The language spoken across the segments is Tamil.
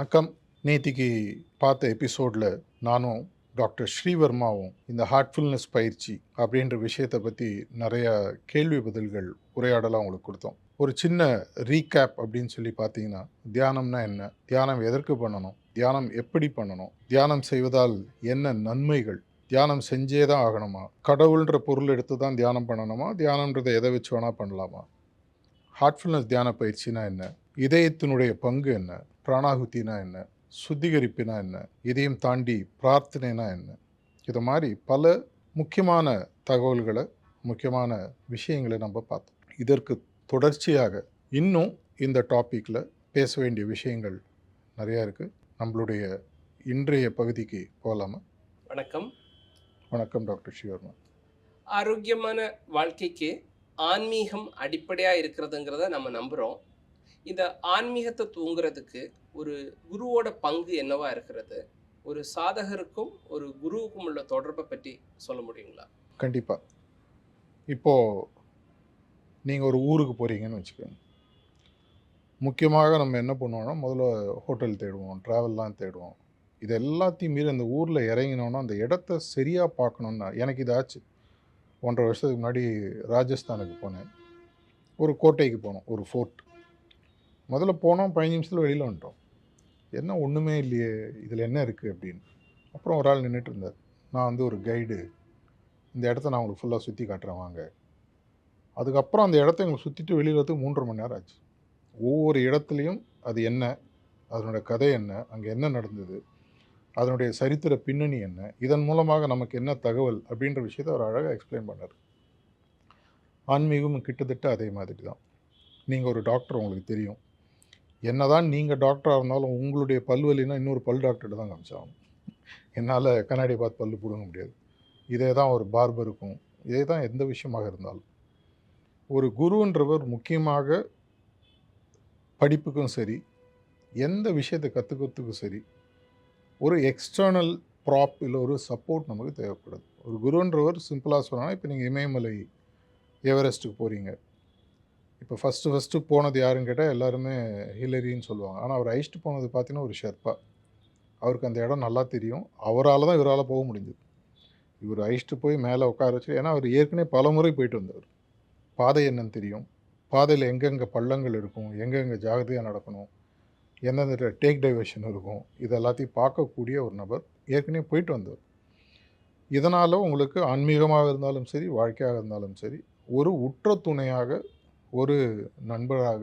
வணக்கம். நேத்திக்கு பார்த்த எபிசோடில் நானும் டாக்டர் ஸ்ரீவர்மாவும் இந்த ஹார்ட்ஃபுல்னஸ் பயிற்சி அப்படின்ற விஷயத்தை பற்றி நிறையா கேள்வி பதில்கள் உரையாடலாம் உங்களுக்கு கொடுத்தோம். ஒரு சின்ன ரீகேப் அப்படின்னு சொல்லி பார்த்தீங்கன்னா, தியானம்னா என்ன, தியானம் எதற்கு பண்ணணும், தியானம் எப்படி பண்ணணும், தியானம் செய்வதால் என்ன நன்மைகள், தியானம் செஞ்சே தான் ஆகணுமா, கடவுள்ன்ற பொருள் எடுத்து தான் தியானம் பண்ணணுமா, தியானம்ன்றதை எதை வச்சு வேணால் பண்ணலாமா, ஹார்ட்ஃபுல்னஸ் தியான பயிற்சினா என்ன, இதயத்தினுடைய பங்கு என்ன, பிராணாகுத்தினா என்ன, சுத்திகரிப்புனா என்ன, இதையும் தாண்டி பிரார்த்தனைனா என்ன, இது மாதிரி பல முக்கியமான தகவல்களை, முக்கியமான விஷயங்களை நம்ம பார்த்தோம். இதற்கு தொடர்ச்சியாக இன்னும் இந்த டாப்பிக்கில் பேச வேண்டிய விஷயங்கள் நிறையா இருக்குது. நம்மளுடைய இன்றைய பகுதிக்கு போகலாமா? வணக்கம். வணக்கம் டாக்டர் ஸ்ரீவர்மா. ஆரோக்கியமான வாழ்க்கைக்கு ஆன்மீகம் அடிப்படையாக இருக்கிறதுங்கிறத நம்ம நம்புகிறோம். இந்த ஆன்மீகத்தை தூங்குறதுக்கு ஒரு குருவோட பங்கு என்னவா இருக்கிறது? ஒரு சாதகருக்கும் ஒரு குருவுக்கும் உள்ள தொடர்பை பற்றி சொல்ல முடியுங்களா? கண்டிப்பாக. இப்போது நீங்கள் ஒரு ஊருக்கு போகிறீங்கன்னு வச்சுக்கோங்க. முக்கியமாக நம்ம என்ன பண்ணுவோம்னா, முதல்ல ஹோட்டல் தேடுவோம், ட்ராவல்லாம் தேடுவோம். இது எல்லாத்தையும் மீறி அந்த ஊரில் இறங்கினோன்னா அந்த இடத்த சரியாக பார்க்கணுன்னா, எனக்கு இது ஆச்சு. 1.5 வருஷத்துக்கு முன்னாடி ராஜஸ்தானுக்கு போனேன். ஒரு கோட்டைக்கு போனோம், ஒரு ஃபோர்ட். முதல்ல போனோம், 15 நிமிஷத்தில் வெளியில் வந்துட்டோம். என்ன ஒன்றுமே இல்லையே, இதில் என்ன இருக்குது அப்படின்னு. அப்புறம் ஒரு ஆள் நின்றுட்டு இருந்தார். நான் வந்து ஒரு கைடு, இந்த இடத்த நான் உங்களுக்கு ஃபுல்லாக சுற்றி காட்டுறேன் வாங்க. அதுக்கப்புறம் அந்த இடத்த எங்களுக்கு சுற்றிட்டு வெளியில் வரதுக்கு 3.5 மணி நேரம் ஆச்சு. ஒவ்வொரு இடத்துலையும் அது என்ன, அதனுடைய கதை என்ன, அங்கே என்ன நடந்தது, அதனுடைய சரித்திர பின்னணி என்ன, இதன் மூலமாக நமக்கு என்ன தகவல் அப்படின்ற விஷயத்தை அவர் அழகாக எக்ஸ்பிளைன் பண்ணார். ஆன்மீகமும் கிட்டத்தட்ட அதே மாதிரி தான். நீங்கள் ஒரு டாக்டர், உங்களுக்கு தெரியும். என்னதான் நீங்கள் டாக்டராக இருந்தாலும் உங்களுடைய பல்வலினா இன்னொரு பல் டாக்டர்கிட்ட தான் காமிச்சாகணும். என்னால் கண்ணாடியை பார்த்து பல்லு பிடுங்க முடியாது. இதே தான் ஒரு பார்பருக்கும், இதே தான் எந்த விஷயமாக இருந்தாலும். ஒரு குருன்றவர் முக்கியமாக படிப்புக்கும் சரி, எந்த விஷயத்தை கற்றுக்கிறதுக்கும் சரி, ஒரு எக்ஸ்டர்னல் ப்ராப் இல்லை ஒரு சப்போர்ட் நமக்கு தேவைப்படுது. ஒரு குருன்றவர் சிம்பிளாக சொல்லணும்னா, இப்போ நீங்கள் இமயமலை எவரெஸ்ட்டுக்கு போகிறீங்க. இப்போ ஃபஸ்ட்டு போனது யாருன்னு கேட்டால் எல்லாருமே ஹிலரின்னு சொல்லுவாங்க. ஆனால் அவர் அழைச்சிட்டு போனது பார்த்தீங்கன்னா ஒரு ஷெர்பா. அவருக்கு அந்த இடம் நல்லா தெரியும். அவரால் தான் இவரால் போக முடிஞ்சது. இவர் அழைச்சிட்டு போய் மேலே உட்கார வச்சு, ஏன்னா அவர் ஏற்கனவே பல முறை போயிட்டு வந்தவர். பாதை என்னன்னு தெரியும். பாதையில் எங்கெங்கே பள்ளங்கள் இருக்கும், எங்கெங்கே ஜாகிரதையாக நடக்கணும், எந்தெந்த டேக் டைவர்ஷன் இருக்கும், இது எல்லாத்தையும் பார்க்கக்கூடிய ஒரு நபர், ஏற்கனவே போயிட்டு வந்தவர். இதனால் உங்களுக்கு ஆன்மீகமாக இருந்தாலும் சரி, வாழ்க்கையாக இருந்தாலும் சரி, ஒரு உற்ற துணையாக, ஒரு நண்பராக,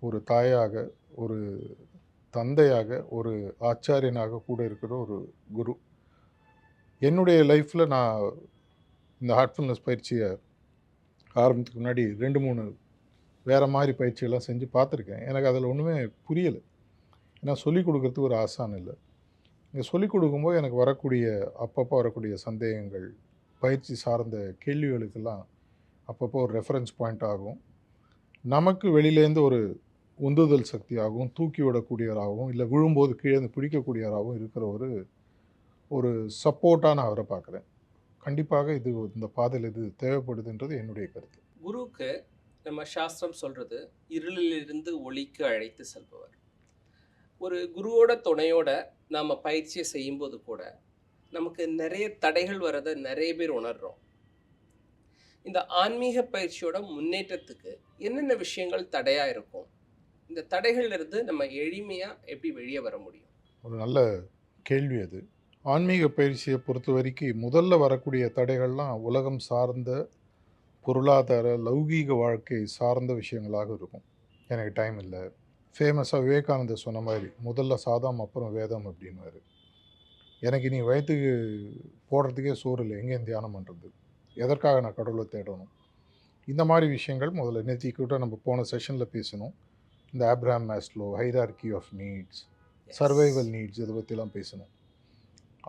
ஒரு தாயாக, ஒரு தந்தையாக, ஒரு ஆச்சாரியனாக கூட இருக்கிற ஒரு குரு. என்னுடைய லைஃப்பில் நான் இந்த ஹார்ட்ஃபுல்னஸ் பயிற்சியை ஆரம்பத்துக்கு முன்னாடி 2-3 வேறு மாதிரி பயிற்சியெல்லாம் செஞ்சு பார்த்துருக்கேன். எனக்கு அதில் ஒன்றுமே புரியலை. ஏன்னா சொல்லிக் கொடுக்குறதுக்கு ஒரு ஆசான் இல்லை. இங்கே சொல்லிக் கொடுக்கும்போது எனக்கு அப்பப்போ வரக்கூடிய சந்தேகங்கள், பயிற்சி சார்ந்த கேள்விகளுக்கெல்லாம் அப்பப்போ ஒரு ரெஃபரன்ஸ் பாயிண்ட் ஆகும். நமக்கு வெளியிலேருந்து ஒரு உந்துதல் சக்தியாகவும், தூக்கி விடக்கூடியவராகவும், இல்லை விழும்போது கீழே பிடிக்கக்கூடியவராகவும் இருக்கிற ஒரு சப்போர்ட்டாக நான் அவரை பார்க்குறேன். கண்டிப்பாக இந்த பாதையில் இது தேவைப்படுதுன்றது என்னுடைய கருத்து. குருவுக்கு நம்ம சாஸ்திரம் சொல்கிறது இருளிலிருந்து ஒளிக்கு அழைத்து செல்பவர். ஒரு குருவோட துணையோட நாம் பயிற்சியை செய்யும்போது கூட நமக்கு நிறைய தடைகள் வரதை நிறைய பேர் உணர்கிறோம். இந்த ஆன்மீக பயிற்சியோட முன்னேற்றத்துக்கு என்னென்ன விஷயங்கள் தடையாக இருக்கும்? இந்த தடைகள்லேருந்து நம்ம எளிமையாக எப்படி வெளியே வர முடியும்? ஒரு நல்ல கேள்வி அது. ஆன்மீக பயிற்சியை பொறுத்த வரைக்கும் முதல்ல வரக்கூடிய தடைகள்லாம் உலகம் சார்ந்த, பொருளாதார, லௌகீக வாழ்க்கை சார்ந்த விஷயங்களாக இருக்கும். எனக்கு டைம் இல்லை. ஃபேமஸாக விவேகானந்தர் சொன்ன மாதிரி, முதல்ல சாதம் அப்புறம் வேதம் அப்படின்வாரு. எனக்கு இனி வயிற்றுக்கு போடுறதுக்கே சோறு இல்லை, எங்கேயும் தியானம் பண்ணுறது, எதற்காக நான் கடவுளை தேடணும், இந்த மாதிரி விஷயங்கள் முதல்ல நேத்திக்கிட்ட நம்ம போன செஷனில் பேசணும். இந்த Abraham Maslow, hierarchy of needs, survival needs, இதை பற்றிலாம் பேசணும்.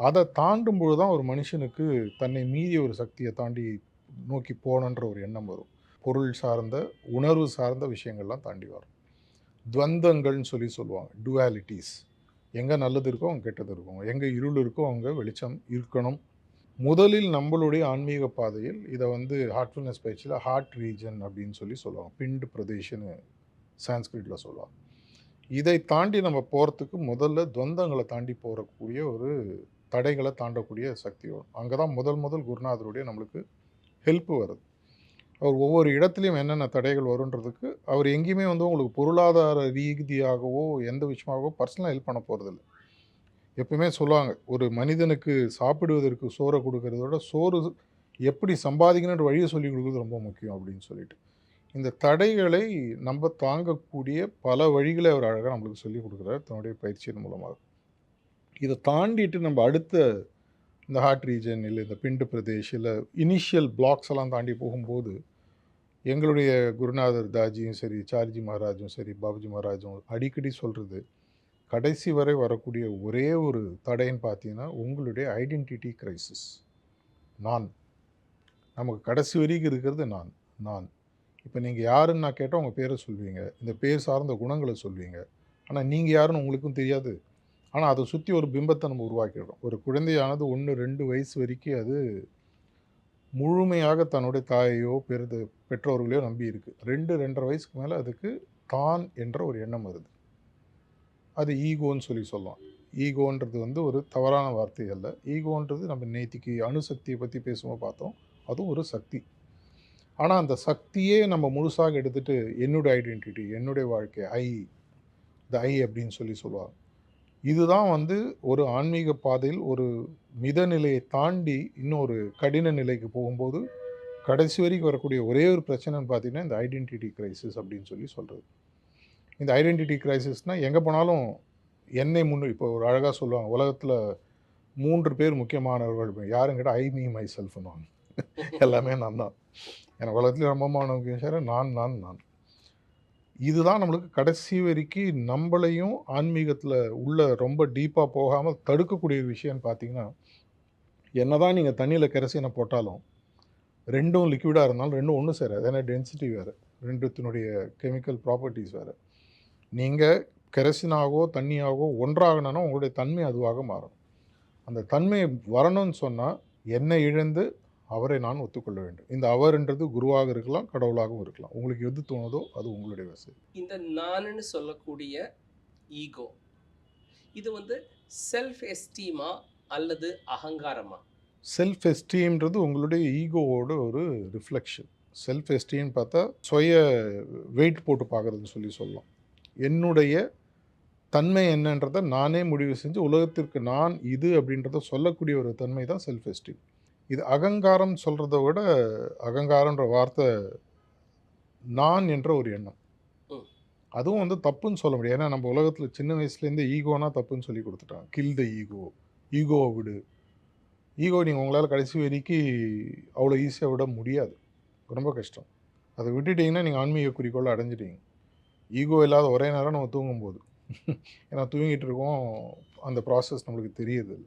அதை தாண்டும்பொழுது தான் ஒரு மனுஷனுக்கு தன்னை மீறிய ஒரு சக்தியை தாண்டி நோக்கி போகணுன்ற ஒரு எண்ணம் வரும். பொருள் சார்ந்த, உணர்வு சார்ந்த விஷயங்கள்லாம் தாண்டி வரும். துவந்தங்கள்னு சொல்லுவாங்க, டுவாலிட்டிஸ். எங்கே நல்லது இருக்கோ அங்கே கெட்டது இருக்கும், எங்கே இருள் இருக்கோ அங்கே வெளிச்சம் இருக்கணும். முதலில் நம்மளுடைய ஆன்மீக பாதையில் இதை ஹார்ட்ஃபுல்னஸ் பயிற்சியில் ஹார்ட் ரீஜன் அப்படின்னு சொல்லுவாங்க. பிண்ட் பிரதேஷ்னு சான்ஸ்கிரிட்டில் சொல்லுவாங்க. இதை தாண்டி நம்ம போறதுக்கு முதல்ல துவந்தங்கள தாண்டி போறக்கூடிய ஒரு தடைகள தாண்டக்கூடிய சக்தி வரும். அங்க தான் முதல் குருநாதருடைய நம்மளுக்கு ஹெல்ப் வருது. அவர் ஒவ்வொரு இடத்துலயும் என்னென்ன தடைகள் வருன்றதுக்கு, அவர் எங்கேயுமே வந்து உங்களுக்கு பொருளாதார ரீதியாகவோ, எந்த விஷயமாகவோ பர்சனலா ஹெல்ப் பண்ண போறதில்ல. எப்பவுமே சொல்லுவாங்க, ஒரு மனிதனுக்கு சாப்பிடுவதற்கு சோற குடுக்கிறத விட, சோறு எப்படி சம்பாதிக்கணுன்ற வழிய சொல்லிக் குடுக்குறது ரொம்ப முக்கியம் அப்படின்னு சொல்லிட்டு. இந்த தடைகளை நம்ப தாங்கக்கூடிய பல வழிகள அவர் அழகா நம்மளுக்கு சொல்லிக் குடுக்குறார், தன்னுடைய பயிற்சியின் மூலமாக. இத தாண்டிட்டு நம்ம அடுத்த இந்த ஹார்ட் ரீஜன், இல்ல இந்த பிண்ட் பிரதேஷ், இல்ல இனிஷியல் பிளாக்ஸ் எல்லாம் தாண்டி போகும்போது, எங்களுடைய குருநாதர் தாஜியும் சரி, சார்ஜி மகாராஜும் சரி, பாபுஜி மகாராஜும் அடிக்கடி சொல்றது, கடைசி வரை வரக்கூடிய ஒரே ஒரு தடைன்னு பார்த்தீங்கன்னா, உங்களுடைய ஐடென்டிட்டி கிரைசிஸ். நான். நமக்கு கடைசி வரைக்கும் இருக்கிறது நான். நான். இப்ப நீங்க யாருன்னு நான் கேட்டா உங்க பேர சொல்வீங்க. இந்த பேர் சார்ந்த குணங்கள சொல்வீங்க. ஆனா நீங்க யாருன்னு உங்களுக்கும் தெரியாது. ஆனா அத சுத்தி ஒரு பிம்பத்த நம்ம உருவாக்கிடுறோம். ஒரு குழந்தையானது 1, 2 வயசு வரைக்கும் அது முழுமையாக தன்னுடைய தாயையோ, பெற்றோர்களையோ நம்பி இருக்கு. 2, 2 1/2 வயசுக்கு மேல அதுக்கு தான் என்ற ஒரு எண்ணம் வருது. அது ஈகோன்னு சொல்லலாம். ஈகோன்றது வந்து ஒரு தவறான வார்த்தை அல்ல. ஈகோன்றது நம்ம நேத்திக்கு அணுசக்திய பத்தி பேசும்போது பார்த்தோம். அதுவும் ஒரு சக்தி. ஆனா அந்த சக்தியே நம்ம முழுசாக எடுத்துட்டு என்னுடைய ஐடென்டிட்டி, என்னுடைய வாழ்க்கை, ஐ அப்படின்னு சொல்லுவாங்க. இதுதான் வந்து ஒரு ஆன்மீக பாதையில் ஒரு மித நிலையை தாண்டி இன்னொரு கடின நிலைக்கு போகும்போது, கடைசி வரைக்கும் வரக்கூடிய ஒரே ஒரு பிரச்சனைன்னு பார்த்தீங்கன்னா, இந்த ஐடென்டிட்டி கிரைசிஸ் அப்படின்னு சொல்றது. இந்த ஐடென்டிட்டி கிரைசிஸ்னா எங்க போனாலும் என்னை இப்போ ஒரு அழகா சொல்லுவாங்க. உலகத்தில 3 பேர் முக்கியமானவர்கள். யாருன்னு கேட்டா, ஐ, மீ, மை செல்ஃப்ன்னுவாங்க. எல்லாமே நான் தான். ஏன்னா உலகத்திலே ரொம்ப முக்கியமான நான். இதுதான் நம்மளுக்கு கடைசி வரைக்கும் நம்பளையும் ஆன்மீகத்தில உள்ள ரொம்ப டீப்பா போகாம தடுக்கக்கூடிய விஷயம்னு பார்த்தீங்கன்னா, என்னதான் நீங்க தண்ணீல கெரசீன போட்டாலும், 2ம் லிக்விடா இருந்தாலும் 2ம் ஒண்ணு சேராது. ஏன்னா டென்சிட்டி வேற. 2த்தினுடைய கெமிக்கல் ப்ராப்பர்ட்டீஸ் வேற. நீங்க கெரசினாகவோ, தண்ணியாகவோ ஒன்றாகணும்னா உங்களுடைய தன்மை அதுவாக மாறணும். அந்த தன்மை வரணும்னு சொன்னா, என்னை இழந்து அவரை நான் ஒத்துக்கொள்ள வேண்டும். இந்த அவர்ன்றது குருவாக இருக்கலாம், கடவுளாகவும் இருக்கலாம். உங்களுக்கு எது தோணுதோ அது உங்களுடைய வசதி. இந்த நானுன்னு சொல்லக்கூடிய ஈகோ, இது வந்து செல்ஃப் எஸ்டீமா அல்லது அகங்காரமா? செல்ஃப் எஸ்டீம்ன்றது உங்களுடைய ஈகோவோட ஒரு ரிஃப்ளெக்ஷன். செல்ஃப் எஸ்டீம் பார்த்தா, வெயிட் போட்டு பார்க்குறதுன்னு சொல்லலாம். என்னுடைய தன்மை என்னன்றத நானே முடிவு செஞ்சு, உலகத்திற்கு நான் இது அப்படின்றத சொல்லக்கூடிய ஒரு தன்மை தான் செல்ஃப் எஸ்டீம். இது அகங்காரம் சொல்றத விட, அகங்காரன்ற வார்த்தை நான் என்ற ஒரு எண்ணம். ம். அதுவும் வந்து தப்புன்னு சொல்ல முடியாது. ஏன்னா நம்ம உலகத்தில சின்ன வயசுலேருந்தே ஈகோனா தப்புன்னு சொல்லிக் குடுத்துட்டாங்க. Kill the ego. ஈகோவ விடு. ஈகோ நீங்க உங்களால கடைசி வரைக்கு அவ்வளோ ஈஸியா விட முடியாது. ரொம்ப கஷ்டம். அத விட்டுட்டீங்கன்னா, நீங்க ஆன்மீக குறிக்கோள அடைஞ்சிட்டீங்க. ஈகோ இல்லாத ஒரே நேரம் நம்ம தூங்கும்போது. ஏன்னா தூங்கிட்டு இருக்கோம். அந்த ப்ராசஸ் நம்மளுக்கு தெரியறதில்ல.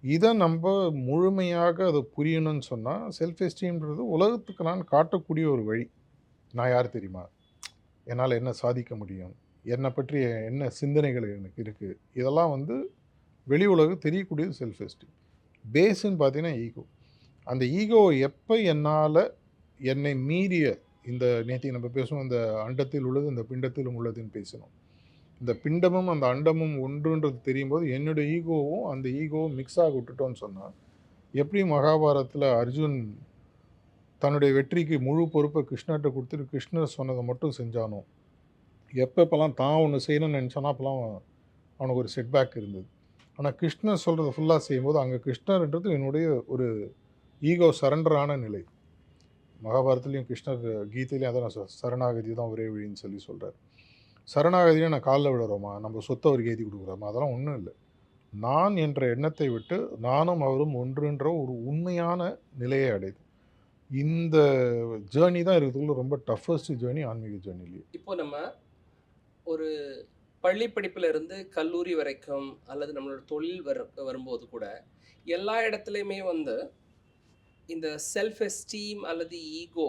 இத நம்ப முழுமையாக அது புரியணும்னு சொன்னா, செல்ஃப் எஸ்டீம்ன்றது உலகத்துக்கு நான் காட்டக்கூடிய ஒரு வழி. நான் யார் தெரியுமா? என்னால என்ன சாதிக்க முடியும்? என்ன பற்றிய என்ன சிந்தனைகள் எனக்கு இருக்கு? இதெல்லாம் வந்து வெளி உலகுக்கு தெரியக்கூடியது செல்ஃப் எஸ்டீம். பேஸ்ன்னு பார்த்தீங்கன்னா ஈகோ. அந்த ஈகோவ எப்ப என்னால என்னை மீறிய இந்த நேத்திக்கு நம்ம பேசுவோம், இந்த அண்டத்தில் உள்ளது, இந்த பிண்டத்திலும் உள்ளதுன்னு பேசினோம். இந்த பிண்டமும், அந்த அண்டமும் ஒன்றுன்றது தெரியும்போது, என்னுடைய ஈகோவும், அந்த ஈகோவும் மிக்ஸ் ஆக விட்டுட்டோம்னு சொன்னா, எப்படி மகாபாரதத்தில அர்ஜுன் தன்னுடைய வெற்றிக்கு முழு பொறுப்ப கிருஷ்ணர்ட்ட குடுத்துட்டு, கிருஷ்ணர் சொன்னத மட்டும் செஞ்சானோ, எப்பப்பலாம் தான் ஒண்ணு செய்யணும்னு நெனச்சானோ, அப்பலாம் அவனுக்கு ஒரு செட்பேக் இருந்தது. ஆனா கிருஷ்ணர் சொல்றத ஃபுல்லா செய்யும்போது, அங்க கிருஷ்ணர்ன்றது என்னுடைய ஒரு ஈகோ சரண்டர் ஆன நிலை. மகாபாரதத்திலயும் கிருஷ்ணர் கீதையிலயும் அதான் சரணாகதி தான் ஒரே வழின்னு சொல்றாரு. சரணாகதினா நான் கால்ல விழுறோமா? நம்ம சொத்த அவருக்கு எழுதி குடுக்குறோமா? அதெல்லாம் ஒண்ணும் இல்ல. நான் என்ற எண்ணத்தை விட்டு, நானும் அவரும் ஒன்றுன்ற ஒரு உண்மையான நிலையை அடைதல். இந்த ஜேர்னி தான் இருக்கிறதுக்குள்ள ரொம்ப டஃபஸ்ட் ஜேர்னி ஆன்மீக ஜேர்னிலயே. இப்போ நம்ம ஒரு பள்ளி படிப்புல இருந்து கல்லூரி வரைக்கும் அல்லது நம்மளோட தொழில் வரும்போது கூட, எல்லா இடத்துலயுமே வந்து இந்த செல்ஃப் எஸ்டீம் அல்லது ஈகோ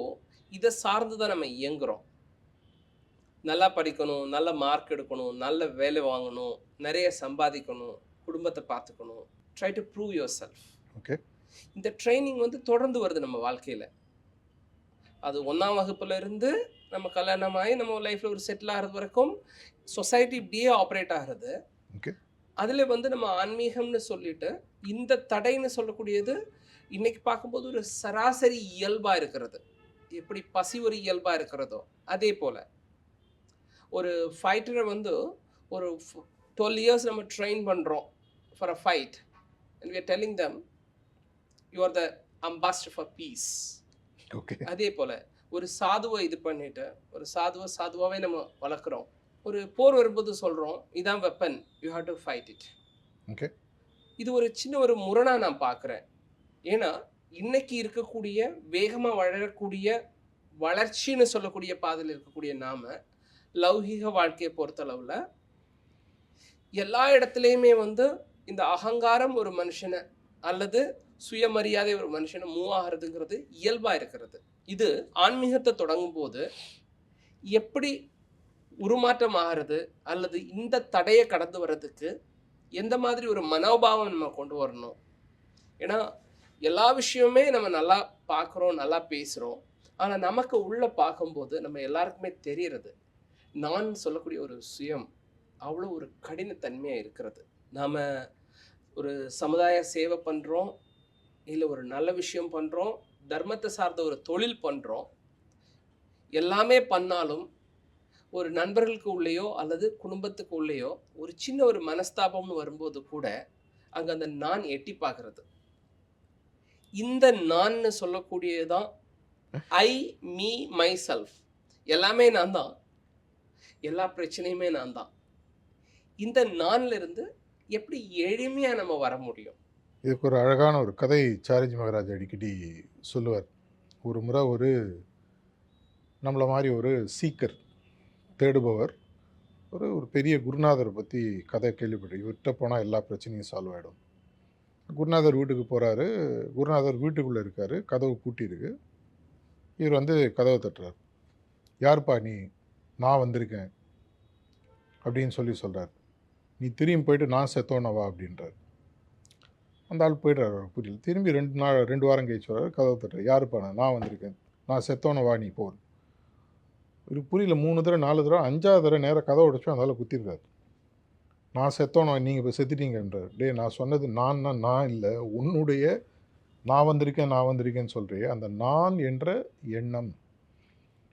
இத சார்ந்து தான் நம்ம இயங்குறோம். நல்லா படிக்கணும், நல்ல மார்க் எடுக்கணும், நல்ல வேலை வாங்கணும், நெறைய சம்பாதிக்கணும், குடும்பத்த பார்த்துக்கணும். Try to prove yourself. Okay. இந்த ட்ரெய்னிங் வந்து தொடர்ந்து வருது நம்ம வாழ்க்கையில. அது 1ஆம் வகுப்புல இருந்து நம்ம கல்யாணமாகி நம்ம லைஃப்ல ஒரு செட்டில் ஆகிறது வரைக்கும் சொசைட்டி இப்படியே ஆப்ரேட் ஆகுது. ஓகே. அதில் வந்து நம்ம ஆன்மீகம்னு சொல்லிட்டு இந்த தடைன்னு சொல்லக்கூடியது இன்னைக்கு பார்க்கும்போது ஒரு சராசரி இயல்பா இருக்கிறது. எப்படி பசி ஒரு இயல்பா இருக்கிறதோ அதே போல ஒரு ஃபைட்டரை வந்து ஒரு 12 இயர்ஸ் நம்ம ட்ரெயின் பண்ணுறோம் for a fight and we are telling them you are the ambassador for peace. Okay. அதே போல் ஒரு சாதுவை இது பண்ணிட்டு ஒரு சாதுவாகவே நம்ம வளர்க்குறோம். ஒரு போர் வரும்போது சொல்கிறோம் இதான் weapon, you have to fight it. Okay. இது ஒரு சின்ன ஒரு முரணாக நான் பார்க்குறேன். ஏன்னா இன்னைக்கு இருக்கக்கூடிய வேகமாக வளரக்கூடிய வளர்ச்சின்னு சொல்லக்கூடிய பாதையில் இருக்கக்கூடிய நாம லௌகீக வாழ்க்கையை பொறுத்தளவில் எல்லா இடத்துலையுமே வந்து இந்த அகங்காரம் ஒரு மனுஷனை அல்லது சுயமரியாதை ஒரு மனுஷனை மூவ் ஆகிறதுங்கிறது இயல்பாக இருக்கிறது. இது ஆன்மீகத்தை தொடங்கும் போது எப்படி உருமாற்றம் ஆகிறது அல்லது இந்த தடையை கடந்து வர்றதுக்கு எந்த மாதிரி ஒரு மனோபாவம் நம்ம கொண்டு வரணும். ஏன்னா எல்லா விஷயமுமே நம்ம நல்லா பார்க்குறோம், நல்லா பேசுகிறோம். ஆனால் நமக்கு உள்ளே பார்க்கும்போது நம்ம எல்லாருக்குமே தெரியறது நான் சொல்லக்கூடிய ஒரு சுயம் அவ்வளோ ஒரு கடினத்தன்மையாக இருக்கிறது. நாம் ஒரு சமுதாய சேவை பண்ணுறோம், இல்லை ஒரு நல்ல விஷயம் பண்ணுறோம், தர்மத்தை சார்ந்த ஒரு தொழில் பண்ணுறோம். எல்லாமே பண்ணாலும் ஒரு நண்பர்களுக்கு உள்ளேயோ அல்லது குடும்பத்துக்கு உள்ளேயோ ஒரு சின்ன ஒரு மனஸ்தாபம்னு வரும்போது கூட அங்கே அந்த நான் எட்டி பார்க்கறது. இந்த நான்னு சொல்லக்கூடியதான் ஐ மீ மை செல்ஃப். எல்லாமே நான் தான், எல்லா பிரச்சனையுமே நான் தான். இந்த நான்ல இருந்து எப்படி எளிமையாக நம்ம வர முடியும்? இதுக்கு ஒரு அழகான ஒரு கதை சாரிஜி மகராஜ் அடிக்கடி சொல்லுவார். ஒரு முறை ஒரு நம்மளை மாதிரி ஒரு சீக்கர் தேடுபவர் ஒரு ஒரு பெரிய குருநாதரை பற்றி கதை கேள்விப்பட்டு, இவர்கிட்ட போனால் எல்லா பிரச்சனையும் சால்வ் ஆகிடும். குருநாதர் வீட்டுக்கு போகிறாரு. குருநாதர் வீட்டுக்குள்ளே இருக்கார், கதவு பூட்டியிருக்கு. இவர் வந்து கதவை தட்டுறார். யாருப்பா நீ? நான் வந்திருக்கேன் அப்படின்னு சொல்கிறார். நீ திரும்பி போயிட்டு நான் செத்தோனவா அப்படின்றார். அந்த ஆள் போய்ட்றாரு, புரியல. திரும்பி 2 வாரம் கழிச்சு வர்றாரு, கதவை தட்டுறாரு. யாருப்பா? நான் வந்திருக்கேன், நான் செத்தோனவா நீ போ. இது புரியல. 3 தடவை 4 தடவை 5ஆவது தடவை நேராக கதவை உடச்சு அந்த ஆள் குத்திருக்காரு. நான் செத்தோனவா, நீங்கள் இப்போ செத்துட்டீங்கன்றார். டே, நான் சொன்னது நான் இல்லை, உன்னுடைய நான் வந்திருக்கேன்னு சொல்கிறே அந்த நான் என்ற எண்ணம்.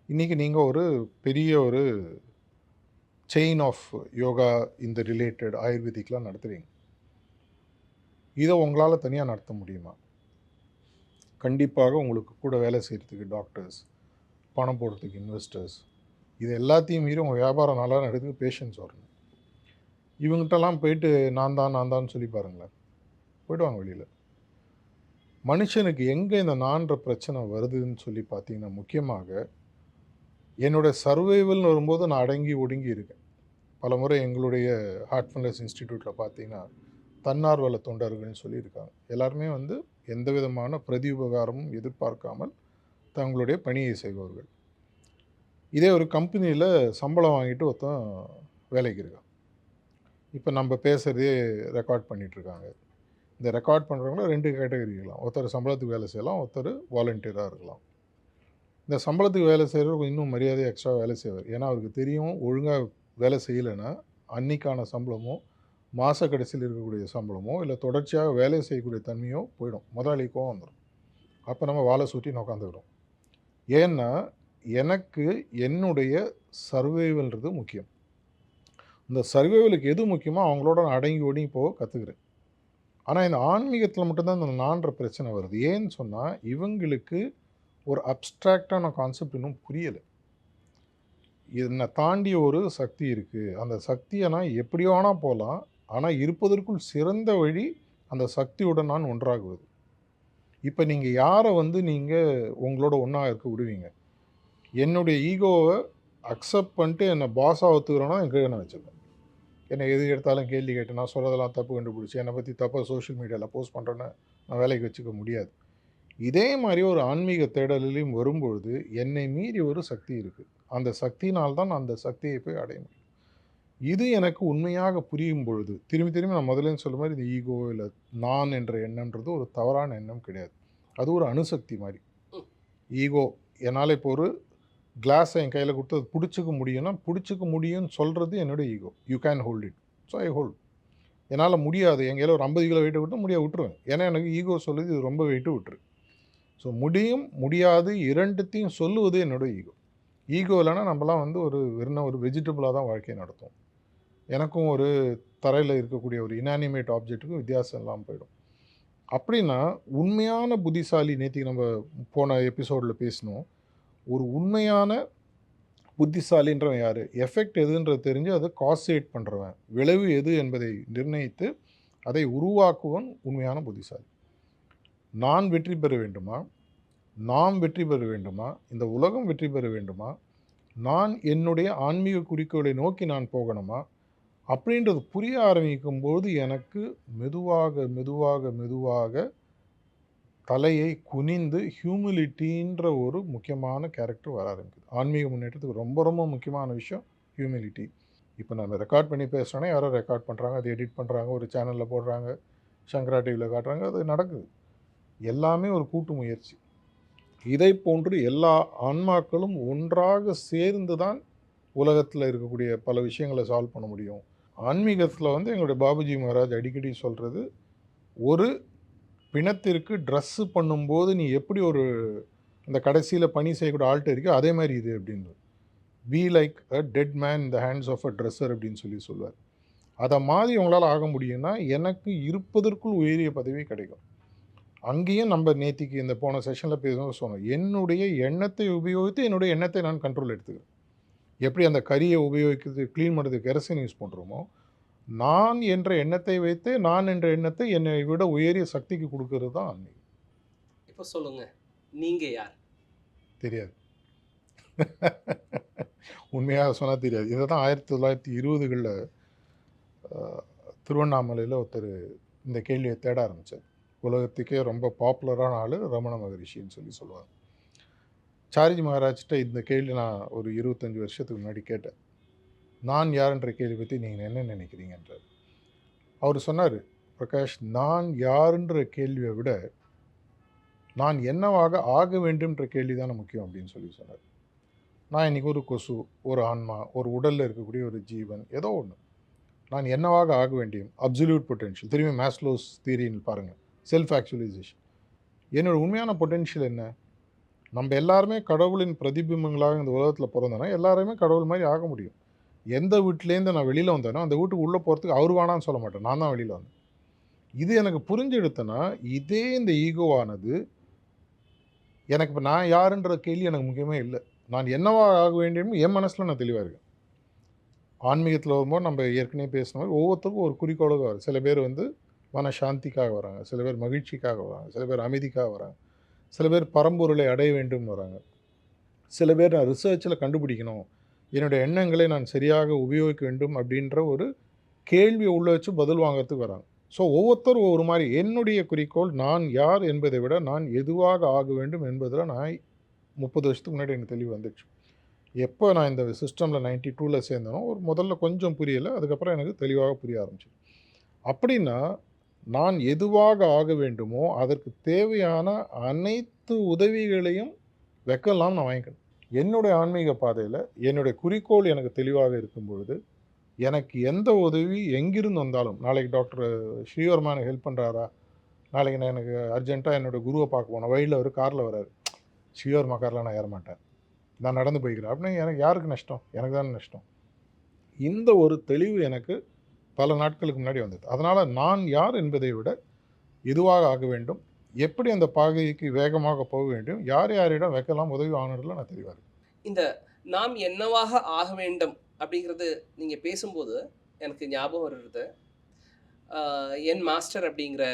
இன்றைக்கி நீங்கள் ஒரு பெரிய ஒரு செயின் ஆஃப் யோகா இந்த ரிலேட்டட் ஆயுர்வேதிக்லாம் நடத்துகிறீங்க. இதை உங்களால் தனியாக நடத்த முடியுமா? கண்டிப்பாக உங்களுக்கு கூட வேலை செய்கிறதுக்கு டாக்டர்ஸ், பணம் போடுறதுக்கு இன்வெஸ்டர்ஸ், இது எல்லாத்தையும் மீறி உங்கள் வியாபாரம் நல்லா நடக்கிறதுக்கு பேஷன்ஸ் வரணும். இவங்ககிட்டலாம் போயிட்டு நான் தான் சொல்லி பாருங்களேன், போய்டுவாங்க வெளியில். மனுஷனுக்கு எங்கே இந்த நான்ற பிரச்சனை வருதுன்னு சொல்லி பார்த்தீங்கன்னா, முக்கியமாக என்னோடய சர்வைவல்னு வரும்போது நான் அடங்கி ஒடுங்கி இருக்கேன். பல முறை எங்களுடைய ஹார்ட்ஃபுல்னஸ் இன்ஸ்டிடியூட்டில் பார்த்தீங்கன்னா தன்னார்வல தொண்டர்கள்னு சொல்லியிருக்காங்க. எல்லாருமே வந்து எந்த விதமான பிரதி உபகாரமும் எதிர்பார்க்காமல் தங்களுடைய பணியை செய்பவர்கள். இதே ஒரு கம்பெனியில் சம்பளம் வாங்கிட்டு ஒருத்தன் வேலைக்கு இருக்கான். இப்போ நம்ம பேசுகிறதே ரெக்கார்ட் பண்ணிகிட்ருக்காங்க. இந்த ரெக்கார்ட் பண்ணுறவங்கள 2 கேட்டகரி இருக்கலாம். ஒருத்தர் சம்பளத்துக்கு வேலை செய்யலாம், ஒருத்தர் வாலண்டியராக இருக்கலாம். இந்த சம்பளத்துக்கு வேலை செய்கிறவர் இன்னும் மரியாதை எக்ஸ்ட்ரா வேலை செய்வார். ஏன்னா அவருக்கு தெரியும், ஒழுங்காக வேலை செய்யலைன்னா அன்னைக்கான சம்பளமோ, மாத கடைசியில் இருக்கக்கூடிய சம்பளமோ, இல்லை தொடர்ச்சியாக வேலை செய்யக்கூடிய தன்மையோ போயிடும். முதலாளிக்கும் வந்துடும். அப்போ நம்ம வாழை சுற்றி உட்காந்துக்கிறோம். ஏன்னா எனக்கு என்னுடைய சர்வைவல்ன்றது முக்கியம். இந்த சர்வைவலுக்கு எது முக்கியமோ அவங்களோட நான் அடங்கி ஒடுங்கி போக கற்றுக்கிறேன். ஆனால் இந்த ஆன்மீகத்தில் மட்டும்தான் இந்த நான்ற பிரச்சனை வருது. ஏன்னு சொன்னால் இவங்களுக்கு ஒரு அப்ட்ராக்டான கான்செப்ட் இன்னும் புரியலை. என்னை தாண்டிய ஒரு சக்தி இருக்குது, அந்த சக்தியை நான் எப்படியோ வேணால் போகலாம், ஆனால் இருப்பதற்குள் சிறந்த வழி அந்த சக்தியுடன் நான் ஒன்றாகுவது. இப்போ நீங்கள் யாரை வந்து நீங்கள் உங்களோட ஒன்றா இருக்க விடுவீங்க? என்னுடைய ஈகோவை அக்செப்ட் பண்ணிட்டு என்னை பாஸாக ஒத்துக்கிறோன்னா என் கீழே நான் வச்சுப்பேன். என்னை எது எடுத்தாலும் கேள்வி கேட்டு நான் சொல்கிறதெல்லாம் தப்பு கண்டுபிடிச்சி என்னை பற்றி தப்பாக சோஷியல் மீடியாவில் போஸ்ட் பண்ணுறேன்னு நான் வேலைக்கு வச்சுக்க முடியாது. இதே மாதிரி ஒரு ஆன்மீக தேடலையும் வரும்பொழுது என்னை மீறி ஒரு சக்தி இருக்குது. அந்த சக்தியினால்தான் அந்த சக்தியை போய் அடைய முடியும். இது எனக்கு உண்மையாக புரியும் பொழுது திரும்பி நான் முதலேன்னு சொல்ல மாதிரி இந்த ஈகோ இல்லை நான் என்ற எண்ணம்ன்றது ஒரு தவறான எண்ணம் கிடையாது. அது ஒரு அணுசக்தி மாதிரி. ஈகோ என்னால் இப்போ ஒரு கிளாஸை என் கையில் கொடுத்து அது பிடிச்சிக்க முடியும்னா பிடிச்சிக்க முடியும்னு சொல்கிறது என்னோட ego. You can hold it. So I hold. என்னால் முடியாது, என் கையில் ஒரு 50 கிலோ வெயிட்டை விட்டு முடியாது விட்டுருவேன். ஏன்னா எனக்கு ஈகோ சொல்லுது இது ரொம்ப வெயிட்டு விட்டுரு. ஸோ முடியும் முடியாது இரண்டுத்தையும் சொல்லுவது என்னோட ஈகோ. ஈகோ இல்லைன்னா நம்மலாம் வந்து வெறும் ஒரு வெஜிடபிளாக தான் வாழ்க்கையை நடத்தும். எனக்கும் ஒரு தரையில் இருக்கக்கூடிய ஒரு இனானிமேட் ஆப்ஜெக்ட்டுக்கும் வித்தியாசம் இல்லாமல் போயிடும். அப்படின்னா உண்மையான புத்திசாலி, நேற்றுக்கு நம்ம போன எபிசோடில் பேசினோம், ஒரு உண்மையான புத்திசாலின்றவன் யார், எஃபெக்ட் எதுன்றது தெரிஞ்சு அதை காசேட் பண்ணுறவன், விளைவு எது என்பதை நிர்ணயித்து அதை உருவாக்குவன் உண்மையான புத்திசாலி. நான் வெற்றி பெற வேண்டுமா, நாம் வெற்றி பெற வேண்டுமா, இந்த உலகம் வெற்றி பெற வேண்டுமா, நான் என்னுடைய ஆன்மீக குறிக்கோளை நோக்கி நான் போகணுமா அப்படின்றது புரிய ஆரம்பிக்கும் போது எனக்கு மெதுவாக மெதுவாக மெதுவாக தலையை குனிந்து ஹியூமிலிட்டின்ற ஒரு முக்கியமான கேரக்டர் வர ஆரம்பிக்குது. ஆன்மீக முன்னேற்றத்துக்கு ரொம்ப ரொம்ப முக்கியமான விஷயம் ஹியூமிலிட்டி. இப்போ நம்ம ரெக்கார்ட் பண்ணி பேசுகிறோன்னா யாரோ ரெக்கார்ட் பண்ணுறாங்க, அதை எடிட் பண்ணுறாங்க, ஒரு சேனலில் போடுறாங்க, சங்கரா டிவியில் காட்டுறாங்க, அது நடக்குது. எல்லாமே ஒரு கூட்டு முயற்சி. இதை போன்று எல்லா ஆன்மாக்களும் ஒன்றாக சேர்ந்து தான் உலகத்தில் இருக்கக்கூடிய பல விஷயங்களை சால்வ் பண்ண முடியும். ஆன்மீகத்தில் வந்து எங்களுடைய பாபுஜி மகாராஜ் அடிக்கடி சொல்கிறது, ஒரு பிணத்திற்கு ட்ரெஸ்ஸு பண்ணும்போது நீ எப்படி ஒரு அந்த கடைசியில் பணி செய்யக்கூடிய ஆள்கிட்ட இருக்கோ அதே மாதிரி இது அப்படின்னு. Be like a dead man இந்த ஹேண்ட்ஸ் ஆஃப் அ ட்ரெஸ்ஸர் அப்படின்னு சொல்லுவார். அதை மாதிரி உங்களால் ஆக முடியும்னா எனக்கு இருப்பதற்குள் உயரிய பதவி கிடைக்கும். அங்கேயும் நம்ம நேத்திக்கு இந்த போன செஷனில் பேசும்போது சொன்னோம், என்னுடைய எண்ணத்தை உபயோகித்து என்னுடைய எண்ணத்தை நான் கண்ட்ரோல் எடுத்துக்கிறேன். எப்படி அந்த கரியை உபயோகிக்கிறது க்ளீன் பண்ணுறதுக்கு கெரசின் யூஸ் பண்ணுறோமோ, நான் என்ற எண்ணத்தை வைத்து நான் என்ற எண்ணத்தை என்னை விட உயரிய சக்திக்கு கொடுக்கறது தான் ஆன்மீகம். இப்போ சொல்லுங்க, நீங்க யார்? தெரியாது. உண்மையாக சொன்னால் தெரியாது. இதை தான் 1920களில் திருவண்ணாமலையில் ஒருத்தர் இந்த கேள்வியை தேட ஆரம்பித்தார். உலகத்துக்கே ரொம்ப பாப்புலரான ஆள் ரமண மகரிஷின்னு சொல்லுவாங்க. சாரிஜி மகாராஜ்கிட்ட இந்த கேள்வி நான் ஒரு 25 வருஷத்துக்கு முன்னாடி கேட்டேன். நான் யாருன்ற கேள்வி பற்றி நீங்கள் என்ன நினைக்கிறீங்கன்றார். அவர் சொன்னார், பிரகாஷ், நான் யாருன்ற கேள்வியை விட நான் என்னவாக ஆக வேண்டும்ன்ற கேள்வி தானே முக்கியம் அப்படின்னு சொன்னார். நான் இன்றைக்கி ஒரு கொசு, ஒரு ஆன்மா, ஒரு உடலில் இருக்கக்கூடிய ஒரு ஜீவன், ஏதோ ஒன்று. நான் என்னவாக ஆக வேண்டியும் அப்சல்யூட் பொட்டென்ஷியல். திரும்பி மேஸ்லோஸ் தியரின்னு பாருங்கள், செல்ஃப் ஆக்சுவலைசேஷன். என்னோடய உண்மையான பொட்டென்ஷியல் என்ன? நம்ம எல்லாருமே கடவுளின் பிரதிபிம்பங்களாக இந்த உலகத்தில் பிறந்தோன்னா எல்லாருமே கடவுள் மாதிரி ஆக முடியும். எந்த வீட்டிலேருந்து நான் வெளியில் வந்தேனோ அந்த வீட்டுக்கு உள்ளே போகிறதுக்கு அவர் வேணான்னு சொல்ல மாட்டேன், நான் தான் வெளியில் வந்தேன். இது எனக்கு புரிஞ்செடுத்தேன்னா இதே இந்த ஈகோவானது எனக்கு இப்போ நான் யாருன்ற கேள்வி எனக்கு முக்கியமே இல்லை. நான் என்னவா ஆக வேண்டியும் என் மனசில் நான் தெளிவாக இருக்கேன். ஆன்மீகத்தில் வரும்போது நம்ம ஏற்கனவே பேசின மாதிரி ஒவ்வொருத்தருக்கும் ஒரு குறிக்கோளாக வரும். சில பேர் வந்து மன சாந்திக்காக வராங்க, சில பேர் மகிழ்ச்சிக்காக வராங்க, சில பேர் அமைதிக்காக வராங்க, சில பேர் பரம்பொருளை அடைய வேண்டும் வராங்க, சில பேர் நான் ரிசர்ச்சில் கண்டுபிடிக்கணும், என்னுடைய எண்ணங்களை நான் சரியாக உபயோகிக்க வேண்டும் அப்படின்ற ஒரு கேள்வியை உள்ள வச்சு பதில் வாங்கிறதுக்கு வராங்க. ஸோ ஒவ்வொருத்தரும் ஒவ்வொரு மாதிரி. என்னுடைய குறிக்கோள் நான் யார் என்பதை விட நான் எதுவாக ஆக வேண்டும் என்பதில் நான் 30 வருஷத்துக்கு முன்னாடி எனக்கு தெளிவு வந்துடுச்சு. எப்போ நான் இந்த சிஸ்டமில் 92ல் சேர்ந்தனோ ஒரு முதல்ல கொஞ்சம் புரியலை, அதுக்கப்புறம் எனக்கு தெளிவாக புரிய ஆரம்பிச்சு. அப்படின்னா நான் எதுவாக ஆக வேண்டுமோ அதற்கு தேவையான அனைத்து உதவிகளையும் வைக்கலாம் நான் வாங்கிக்கணும். என்னுடைய ஆன்மீக பாதையில் என்னுடைய குறிக்கோள் எனக்கு தெளிவாக இருக்கும் பொழுது எனக்கு எந்த உதவி எங்கிருந்து வந்தாலும், நாளைக்கு டாக்டர் ஸ்ரீவர்மா ஹெல்ப் பண்ணுறாரா, நாளைக்கு நான் எனக்கு அர்ஜென்ட்டாக என்னோடய குருவை பார்க்க போனேன், வழியில் அவர் காரில் வராரு, ஸ்ரீவர்மா காரில் நான் ஏற மாட்டேன், நான் நடந்து போய்க்கிறேன் அப்படின்னு எனக்கு யாருக்கு நஷ்டம்? எனக்கு தானே நஷ்டம். இந்த ஒரு தெளிவு எனக்கு பல நாட்களுக்கு முன்னாடி வந்தது. அதனால் நான் யார் என்பதை விட எதுவாக ஆக வேண்டும், எப்படி அந்த பாதைக்கு வேகமாக போக வேண்டும், யார் யாரிடம் வைக்கலாம் உதவி வாங்கினதில் நான் தெளிவாக இருக்கேன். இந்த நாம் என்னவாக ஆக வேண்டும் அப்படிங்கிறது நீங்கள் பேசும்போது எனக்கு ஞாபகம் வருது. என் மாஸ்டர் அப்படிங்கிற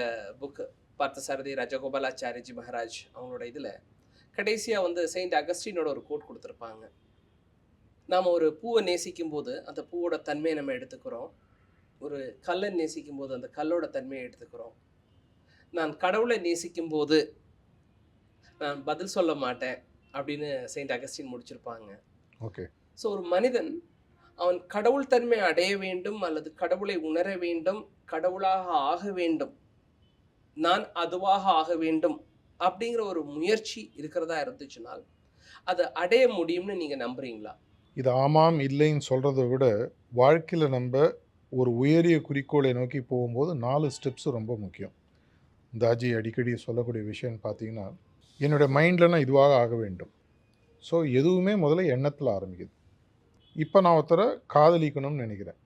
புக்கு பார்த்தசாரதி ராஜகோபாலாச்சாரிஜி மகாராஜ் அவங்களோட இதில் கடைசியாக வந்து செயின்ட் அகஸ்டினோட ஒரு கோட் கொடுத்துருப்பாங்க. நாம் ஒரு பூவை நேசிக்கும் போது அந்த பூவோட தன்மையை நம்ம எடுத்துக்கிறோம், ஒரு கல்லை நேசிக்கும் போது அந்த கல்லோட தன்மையை எடுத்துக்கிறோம், நான் கடவுளை நேசிக்கும் போது நான் பதில் சொல்ல மாட்டேன் அப்படின்னு செயின்ட் அகஸ்டின் முடிச்சிருப்பாங்க. ஓகே. ஸோ ஒரு மனிதன் அவன் கடவுள் தன்மை அடைய வேண்டும் அல்லது கடவுளை உணர வேண்டும், கடவுளாக ஆக வேண்டும், நான் அதுவாக ஆக வேண்டும் அப்படிங்கிற ஒரு முயற்சி இருக்கிறதா இருந்துச்சுனால் அதை அடைய முடியும்னு நீங்க நம்புறீங்களா? இது ஆமாம், இல்லைன்னு சொல்றத விட, வாழ்க்கையில நம்ப ஒரு உயரிய குறிக்கோளை நோக்கி போகும்போது 4 ஸ்டெப்ஸ் ரொம்ப முக்கியம். தாஜி அடிக்கடி சொல்லக்கூடிய விஷயம்னு பார்த்தீங்கன்னா, என்னுடைய மைண்ட்ல நான் இதுவாக ஆக வேண்டும். ஸோ எதுவுமே முதல்ல எண்ணத்தில ஆரம்பிக்குது. இப்ப நான் ஒருத்தர காதலிக்கணும்னு நெனைக்கிறேன்.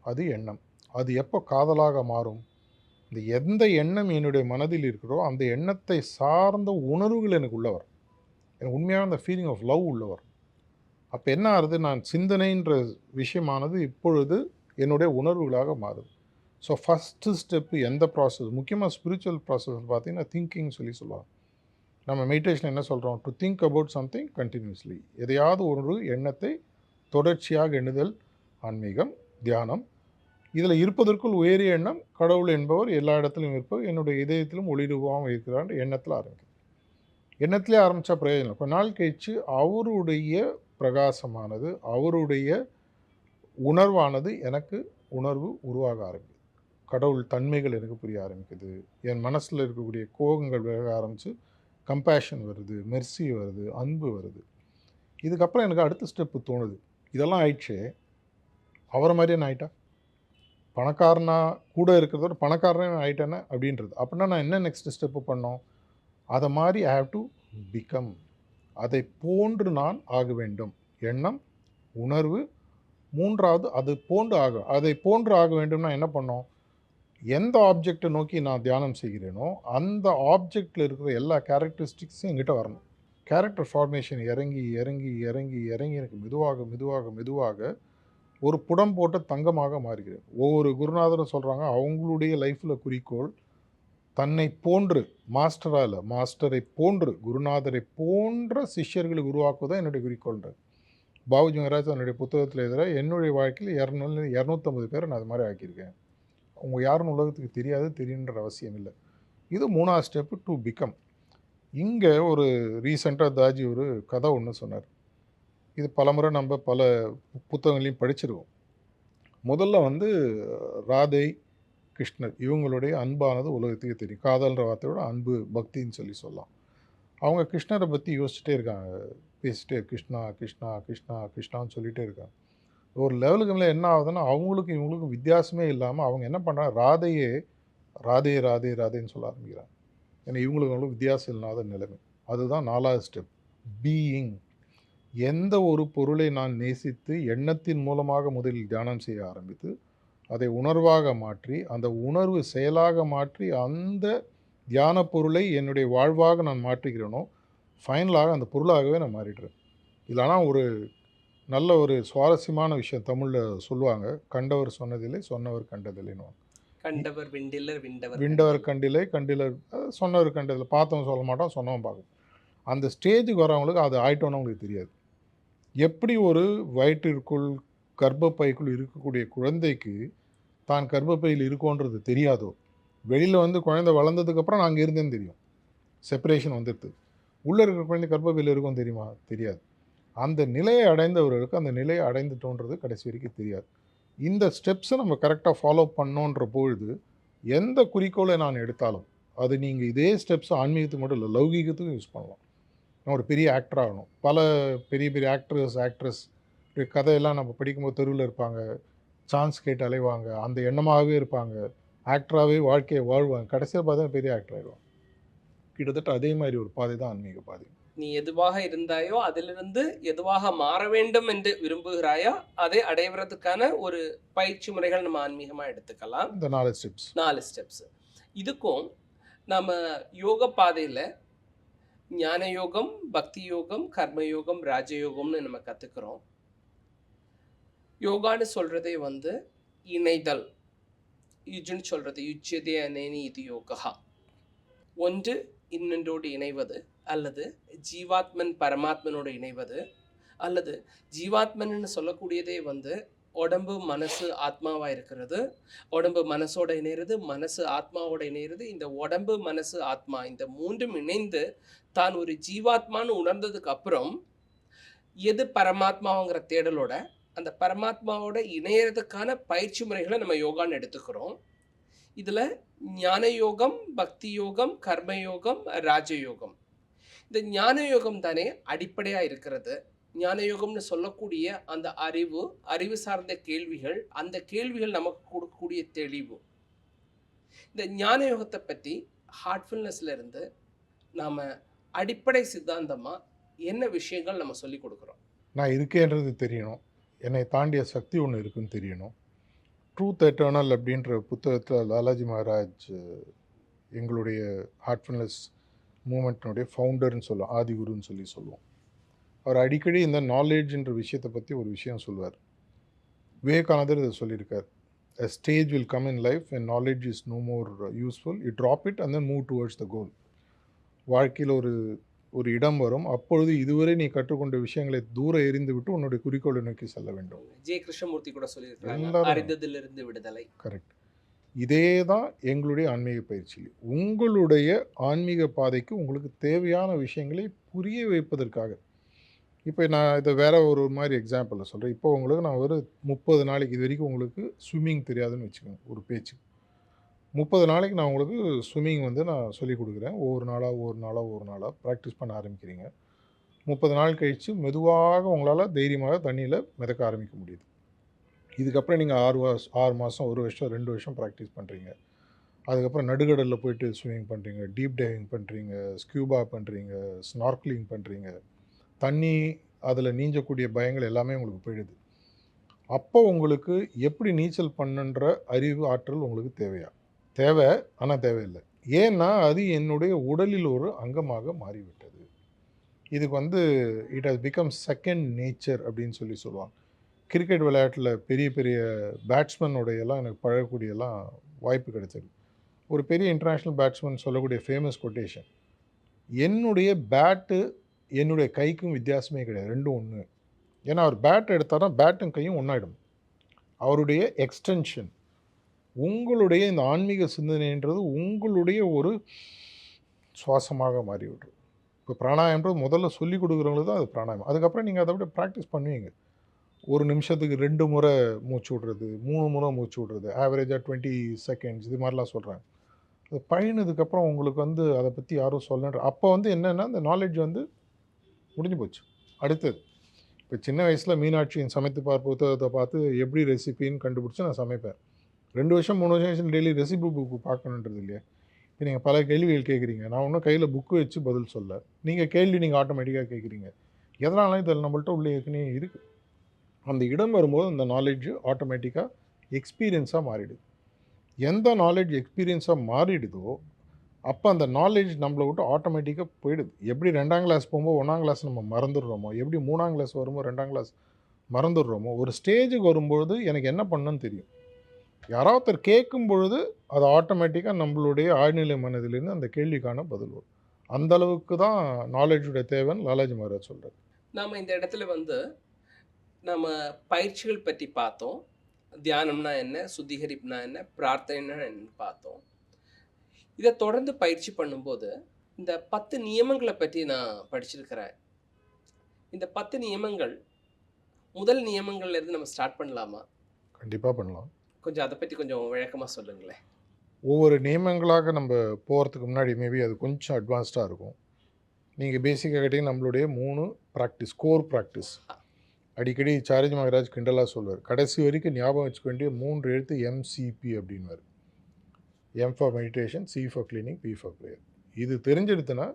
அது எண்ணம். அது எப்போ காதலாக மாறும்? இந்த எந்த எண்ணம் என்னுடைய மனதில் இருக்கிறதோ, அந்த எண்ணத்தை சார்ந்த உணர்வுகள் எனக்கு உள்ள வரும். எனக்கு உண்மையான அந்த ஃபீலிங் ஆஃப் லவ் உள்ள வரும். அப்ப என்ன ஆகுது? நான் சிந்தனைன்ற விஷயமானது இப்பொழுது என்னுடைய உணர்வுகளாக மாறுது. ஸோ ஃபர்ஸ்ட்டு ஸ்டெப் எந்த ப்ராசஸ் முக்கியமா ஸ்பிரிச்சுவல் ப்ராசஸ் பார்த்தீங்கன்னா, திங்கிங் சொல்லி சொல்லுவாங்க. நம்ம மெடிடேஷன் என்ன சொல்றோம்? To think about something continuously. எதையாவது ஒரு எண்ணத்தை தொடர்ச்சியாக எண்ணுதல் ஆன்மீகம், தியானம். இதில இருப்பதற்குள் உயரிய எண்ணம், கடவுள் என்பவர் எல்லா இடத்திலும் இருப்பவர், என்னுடைய இதயத்திலும் ஒளிரூபமாக இருக்கிறார்ன்ற எண்ணத்தில ஆரம்பிக்குது. எண்ணத்திலே ஆரம்பிச்சா பிரயோஜனம் இல்ல. கொஞ்ச நாள் கழிச்சு அவருடைய பிரகாசமானது, அவருடைய உணர்வானது எனக்கு உணர்வு உருவாக ஆரம்பிக்குது. கடவுள் தன்மைகள் எனக்கு புரிய ஆரம்பிக்குது. என் மனசுல இருக்கக்கூடிய கோவங்கள் விலக ஆரம்பிச்சு, கம்பேஷன் வருது, மெர்சி வருது, அன்பு வருது. இதுக்கப்புறம் எனக்கு அடுத்த ஸ்டெப் தோணுது. இதெல்லாம் ஆயிடுச்சே, அவர மாரியே நான் ஆயிட்டா? பணக்காரனா கூட இருக்கிறத விட பணக்காரனே நான் ஆயிட்டேனே அப்படின்றது. அப்படின்னா நான் என்ன நெக்ஸ்ட் ஸ்டெப் பண்ணணும்? அத மாரி ஐ ஹேவ் டு பிகம். அதை போன்று நான் ஆக வேண்டும். எண்ணம், உணர்வு, 3வது அதை போன்று ஆக வேண்டும்னா என்ன பண்ணணும்? எந்த ஆப்ஜெக்ட்டை நோக்கி நான் தியானம் செய்கிறேனோ, அந்த ஆப்ஜெக்ட்ல இருக்கிற எல்லா கேரக்டரிஸ்டிக்ஸும் என்கிட்ட வரணும். கேரக்டர் ஃபார்மேஷன் இறங்கி, இறங்கி, இறங்கி, இறங்கி எனக்கு மெதுவாக, மெதுவாக, மெதுவாக ஒரு புடம் போட்ட தங்கமாக மாறுகிறேன். ஒவ்வொரு குருநாதரும் சொல்றாங்க, அவங்களுடைய லைஃப்ல குறிக்கோள் தன்னை போன்று மாஸ்டரா இல்ல, மாஸ்டரை போன்று, குருநாதரை போன்ற சிஷ்யர்களை உருவாக்குவது தான் என்னுடைய குறிக்கோள்ன்றார். பாபுஜி மகாராஜ் தன்னுடைய புத்தகத்தில் எழுதுறார், என்னுடைய வாழ்க்கையில் 200 250 பேரை நான் அது மாதிரி ஆக்கியிருக்கேன். அவங்க யாருன்னு உலகத்துக்கு தெரியாது, தெரியணுன்ற அவசியம் இல்லை. இது 3வது ஸ்டெப்பு டு பிகம். இங்கே ஒரு ரீசெண்டாக தாஜி ஒரு கதை ஒன்று சொன்னார். இது பலமுறை நம்ம பல புத்தகங்களையும் படிச்சிருக்கோம். முதல்ல வந்து ராதை, கிருஷ்ணர் இவங்களுடைய அன்பானது உலகத்துக்கு தெரியும். காதல்ன்ற வார்த்தையோட அன்பு, பக்தின்னு சொல்லி சொல்லலாம். அவங்க கிருஷ்ணரை பற்றி யோசிச்சுட்டே இருக்காங்க. பேசிட்டே கிருஷ்ணா, கிருஷ்ணா, கிருஷ்ணா, கிருஷ்ணான்னு சொல்லிகிட்டே இருக்காங்க. ஒரு லெவலுக்கு மேலே என்ன ஆகுதுன்னா, அவங்களுக்கும் இவங்களுக்கும் வித்தியாசமே இல்லாமல் அவங்க என்ன பண்ணுறாங்க, ராதையே ராதே ராதே ராதேன்னு சொல்ல ஆரம்பிக்கிறாங்க. ஏன்னா இவங்களுக்கு அவங்களுக்கு வித்தியாசம் இல்லாத நிலைமை. அதுதான் 4வது ஸ்டெப், பீயிங். எந்த ஒரு பொருளை நான் நேசித்து எண்ணத்தின் மூலமாக முதலில் தியானம் செய்ய ஆரம்பித்து, அதை உணர்வாக மாற்றி, அந்த உணர்வு செயலாக மாற்றி, அந்த தியான பொருளை என்னுடைய வாழ்வாக நான் மாற்றுகிறேனோ, ஃபைனலாக அந்த பொருளாகவே நான் மாறிடுறேன். இல்லைனா ஒரு நல்ல ஒரு சுவாரஸ்யமான விஷயம் தமிழில் சொல்லுவாங்க, கண்டவர் சொன்னதில்லை, சொன்னவர் கண்டதில்லைன்னுவாங்க. கண்டவர் விண்டிலர், விண்டவர் விண்டவர் கண்டிலை, கண்டிலர் சொன்னவர் கண்டதில்லை. பார்த்தவன் சொல்ல மாட்டான், சொன்னவன் பார்க்கும். அந்த ஸ்டேஜுக்கு வரவங்களுக்கு அது ஆயிட்டோன்னு அவங்களுக்கு தெரியாது. எப்படி ஒரு வயிற்றிற்குள் கர்ப்பப்பைக்குள் இருக்கக்கூடிய குழந்தைக்கு தான் கர்ப்பப்பையில் இருக்கோன்றது தெரியாதோ, வெளியில் வந்து குழந்தை வளர்ந்ததுக்கப்புறம் நான் அங்கே இருந்தேன்னு தெரியும். செப்பரேஷன் வந்துடுது. உள்ளே இருக்கிற குழந்தை கர்ப்பப்பையில் இருக்கும் தெரியுமா? தெரியாது. அந்த நிலையை அடைந்தவர்களுக்கு அந்த நிலையை அடைந்துட்டோன்றது கடைசி வரைக்கும் தெரியாது. இந்த ஸ்டெப்ஸை நம்ம கரெக்டாக ஃபாலோ பண்ணோன்ற பொழுது, எந்த குறிக்கோளை நான் எடுத்தாலும், அது நீங்கள் இதே ஸ்டெப்ஸ் ஆன்மீகத்துக்கு மட்டும் இல்லை, லௌகீகத்துக்கும் யூஸ் பண்ணலாம். நான் ஒரு பெரிய ஆக்டர் ஆகணும். பல பெரிய பெரிய ஆக்ட்ரஸ் கதையெல்லாம் நம்ம படிக்கும்போது தெருவில் இருப்பாங்க. சான்ஸ் கேட்டு அலைவாங்க. அந்த எண்ணமாகவே இருப்பாங்க. ஆக்டராகவே வாழ்க்கையை வாழ்வாங்க. கடைசியில் பார்த்தா பெரிய ஆக்டர் ஆகிடுவாங்க. கிட்டத்தட்ட அதே மாதிரி ஒரு பாதை தான் ஆன்மீக பாதை. நீ எதுவாக இருந்தாயோ அதிலிருந்து எதுவாக மாற வேண்டும் என்று விரும்புகிறாயோ அதை அடைவதற்கான ஒரு பயிற்சி முறைகள் நம்ம ஆன்மீகமா எடுத்துக்கலாம். இந்த 4 ஸ்டெப்ஸ். 4 ஸ்டெப்ஸ். இதுக்கும் நம்ம யோக பாதையில ஞான யோகம், பக்தி யோகம், கர்ம யோகம், ராஜயோகம்னு நம்ம கத்துக்கிறோம். யோகான்னு சொல்றதே வந்து இணைதல். யுஜ்னு சொல்றது யுஜ்யதே அனேனி இது யோகா. ஒன்று இன்னொன்றோடு இணைவது, அல்லது ஜீவாத்மன் பரமாத்மனோடு இணைவது, அல்லது ஜீவாத்மன்னு சொல்லக்கூடியதே வந்து உடம்பு, மனசு, ஆத்மாவா இருக்கிறது. உடம்பு மனசோட இணைகிறது, மனசு ஆத்மாவோட இணைகிறது. இந்த உடம்பு, மனசு, ஆத்மா இந்த 3ம் இணைந்து தான் ஒரு ஜீவாத்மான்னு உணர்ந்ததுக்கு அப்புறம் எது பரமாத்மாங்கிற தேடலோட அந்த பரமாத்மாவோட இணையறதுக்கான பயிற்சி முறைகளை நம்ம யோகான்னு எடுத்துக்கிறோம். இதில் ஞான யோகம், பக்தி யோகம், கர்ம யோகம், ராஜயோகம் இந்த ஞான யோகம் தானே அடிப்படையா இருக்கிறது. ஞான யோகம்னு சொல்லக்கூடிய அந்த அறிவு, அறிவு சார்ந்த கேள்விகள், அந்த கேள்விகள் நமக்கு கொடுக்கக்கூடிய தெளிவு. இந்த ஞான யோகத்த பத்தி ஹார்ட்ஃபுல்னஸ்ல இருந்து நாம அடிப்படை சித்தாந்தமா என்ன விஷயங்கள் நம்ம சொல்லிக் கொடுக்குறோம்? நான் இருக்கேன்றது தெரியணும். என்னை தாண்டிய சக்தி ஒண்ணு இருக்குன்னு தெரியணும். ட்ரூத் எட்டர்னல் அப்படின்ற புத்தகத்துல லாலாஜி மகாராஜ் எங்களுடைய ஹார்ட்ஃபுல்னஸ் மூவ்மெண்ட்டினுடைய ஃபவுண்டர்ன்னு சொல்லுவோம். ஆதிகுருன்னு சொல்லுவோம். அவர் அடிக்கடி இந்த நாலேட்ஜ்ன்ற விஷயத்த பத்தி ஒரு விஷயம் சொல்லுவார். விவேகானந்தர் இத சொல்லியிருக்கார். "A stage will come in life when knowledge is no more useful. You drop it and then move towards the goal." வாழ்க்கையில ஒரு ஒரு இடம் வரும். அப்பொழுது இதுவரை நீ கற்றுக்கொண்ட விஷயங்களை தூர எறிந்துவிட்டு உன்னுடைய குறிக்கோளை நோக்கி செல்ல வேண்டும். ஜெய கிருஷ்ணமூர்த்தி கூட சொல்லியிருக்காங்க. எல்லாரும் அறிந்ததிலிருந்து விடுதலை. கரெக்ட். இதே தான் எங்களுடைய ஆன்மீக பயிற்சியில். உங்களுடைய ஆன்மீக பாதைக்கு உங்களுக்கு தேவையான விஷயங்களை புரிய வைப்பதற்காக. இப்போ நான் இதை வேற ஒரு மாதிரி எக்ஸாம்பிளில் சொல்கிறேன். இப்போ உங்களுக்கு நான் ஒரு 30 நாளைக்கு இது வரைக்கும் உங்களுக்கு ஸ்விம்மிங் தெரியாதுன்னு வச்சுக்கோங்க ஒரு பேச்சு. 30 நாளைக்கு நான் உங்களுக்கு ஸ்விம்மிங் வந்து நான் சொல்லிக் கொடுக்குறேன். ஒவ்வொரு நாளாக ப்ராக்டிஸ் பண்ண ஆரம்பிக்கிறீங்க. 30 நாள் கழித்து மெதுவாக உங்களால் தைரியமாக தண்ணியில் மிதக்க ஆரம்பிக்க முடியுது. இதுக்கப்புறம் நீங்கள் 6 மாதம் 1 வருஷம் 2 வருஷம் ப்ராக்டிஸ் பண்ணுறீங்க. அதுக்கப்புறம் நடுக்கடலில் போயிட்டு ஸ்விம்மிங் பண்ணுறீங்க, டீப் டைவிங் பண்ணுறீங்க, ஸ்கியூபா பண்ணுறீங்க, ஸ்நார்க்லிங் பண்ணுறீங்க. தண்ணி அதில் நீஞ்சக்கூடிய பயங்கள் எல்லாமே உங்களுக்கு போயிடுது. அப்போ உங்களுக்கு எப்படி நீச்சல் பண்ணுன்ற அறிவு ஆற்றல் உங்களுக்கு தேவையா? தேவை, ஆனால் தேவையில்லை. ஏன்னா அது என்னுடைய உடலில் ஒரு அங்கமாக மாறிவிட்டது. இதுக்கு வந்து it has become second nature அப்படின்னு சொல்லுவாங்க. கிரிக்கெட் விளையாட்டில் பெரிய பெரிய பேட்ஸ்மேனோடையெல்லாம் எனக்கு பழகக்கூடியெல்லாம் வாய்ப்பு கிடைச்சது. ஒரு பெரிய இன்டர்நேஷ்னல் பேட்ஸ்மேன் சொல்லக்கூடிய ஃபேமஸ் கொட்டேஷன், என்னுடைய பேட்டு என்னுடைய கைக்கும் வித்தியாசமே கிடையாது, ரெண்டும் ஒன்று. ஏன்னா அவர் பேட் எடுத்தார்னா பேட்டும் கையும் ஒன்றாயிடும். அவருடைய எக்ஸ்டென்ஷன். உங்களுடைய இந்த ஆன்மீக சிந்தனைன்றது உங்களுடைய ஒரு சுவாசமாக மாறிவிடும். இப்போ பிராணாயம்ன்றது முதல்ல சொல்லிக் கொடுக்குறவங்களுக்கு தான் அது பிராணாயம். அதுக்கப்புறம் நீங்கள் அதை விட ப்ராக்டிஸ் பண்ணுவீங்க. ஒரு நிமிஷத்துக்கு 2 முறை மூச்சு விடுறது, 3 முறை மூச்சு விடுறது, ஆவரேஜாக 20 செகண்ட்ஸ் இது மாதிரிலாம் சொல்கிறாங்க. அது பழகினதுக்கப்புறம் உங்களுக்கு வந்து அதை பற்றி யாரும் சொல்லன்ற அப்போ வந்து என்னென்னா அந்த நாலேஜ் வந்து முடிஞ்சு போச்சு. அடுத்தது இப்போ சின்ன வயசில் மீனாட்சியின் சமைத்து பார் புத்தகத்தை பார்த்து எப்படி ரெசிபின்னு கண்டுபிடிச்சி நான் சமைப்பேன். 2 வருஷம் 3 வருஷம் டெய்லி ரெசிபி புக்கு பார்க்கணுன்றது இல்லையா? இப்போ நீங்கள் பல கேள்விகள் கேட்குறீங்க. நான் ஒன்றும் கையில் புக்கு வச்சு பதில் சொல்ல. நீங்கள் கேள்வி நீங்கள் ஆட்டோமேட்டிக்காக கேட்குறீங்க. எதனாலும் இதில் நம்மள்ட்ட உள்ள ஏற்கனவே இருக்குது. அந்த இடம் வரும்போது அந்த நாலேஜ் ஆட்டோமேட்டிக்காக எக்ஸ்பீரியன்ஸாக மாறிடுது. எந்த நாலேஜ் எக்ஸ்பீரியன்ஸாக மாறிடுதோ அப்போ அந்த நாலேஜ் நம்மளை விட்டு ஆட்டோமேட்டிக்காக போயிடுது. எப்படி 2ஆம் கிளாஸ் போகும்போது 1ஆம் கிளாஸ் நம்ம மறந்துடுறோமோ, எப்படி 3ஆம் கிளாஸ் வரும்போது 2ஆம் கிளாஸ் மறந்துடுறோமோ, ஒரு ஸ்டேஜுக்கு வரும்பொழுது எனக்கு என்ன பண்ணணும்னு தெரியும். யாராவது ஒருத்தர் கேட்கும் பொழுது அது ஆட்டோமேட்டிக்காக நம்மளுடைய ஆழ்நிலை மனதிலிருந்து அந்த கேள்விக்கான பதில் வரும். அந்த அளவுக்கு தான் நாலேஜுடைய தேவைன்னு லாலாஜி மகாராஜ் சொல்கிறார். நாம் இந்த இடத்துல வந்து நம்ம பயிற்சிகள் பற்றி பார்த்தோம். தியானம்னா என்ன, சுத்திகரிப்புனா என்ன, பிரார்த்தனைனா என்னன்னு பார்த்தோம். இதை தொடர்ந்து பயிற்சி பண்ணும்போது இந்த 10 நியமங்களை பற்றி நான் படிச்சிருக்கிறேன். இந்த 10 நியமங்கள் முதல் நியமங்கள்ல இருந்து நம்ம ஸ்டார்ட் பண்ணலாமா? கண்டிப்பாக பண்ணலாம். கொஞ்சம் அதை பற்றி கொஞ்சம் விளக்கமாக சொல்லுங்களேன். ஒவ்வொரு நியமங்களாக நம்ம போகிறதுக்கு முன்னாடி மேபி அது கொஞ்சம் அட்வான்ஸ்டாக இருக்கும். நீங்கள் பேசிக்காக கேட்டிங்கன்னா நம்மளுடைய 3 ப்ராக்டிஸ், கோர் ப்ராக்டிஸ். அடிக்கடி சாரஜி மகாராஜ் கிண்டலாக சொல்வார், கடைசி வரைக்கும் ஞாபகம் வச்சுக்க வேண்டிய 3 எழுத்து எம்சிபி அப்படின்வார். M for meditation, C for cleaning, P for prayer. இது தெரிஞ்செடுத்துனா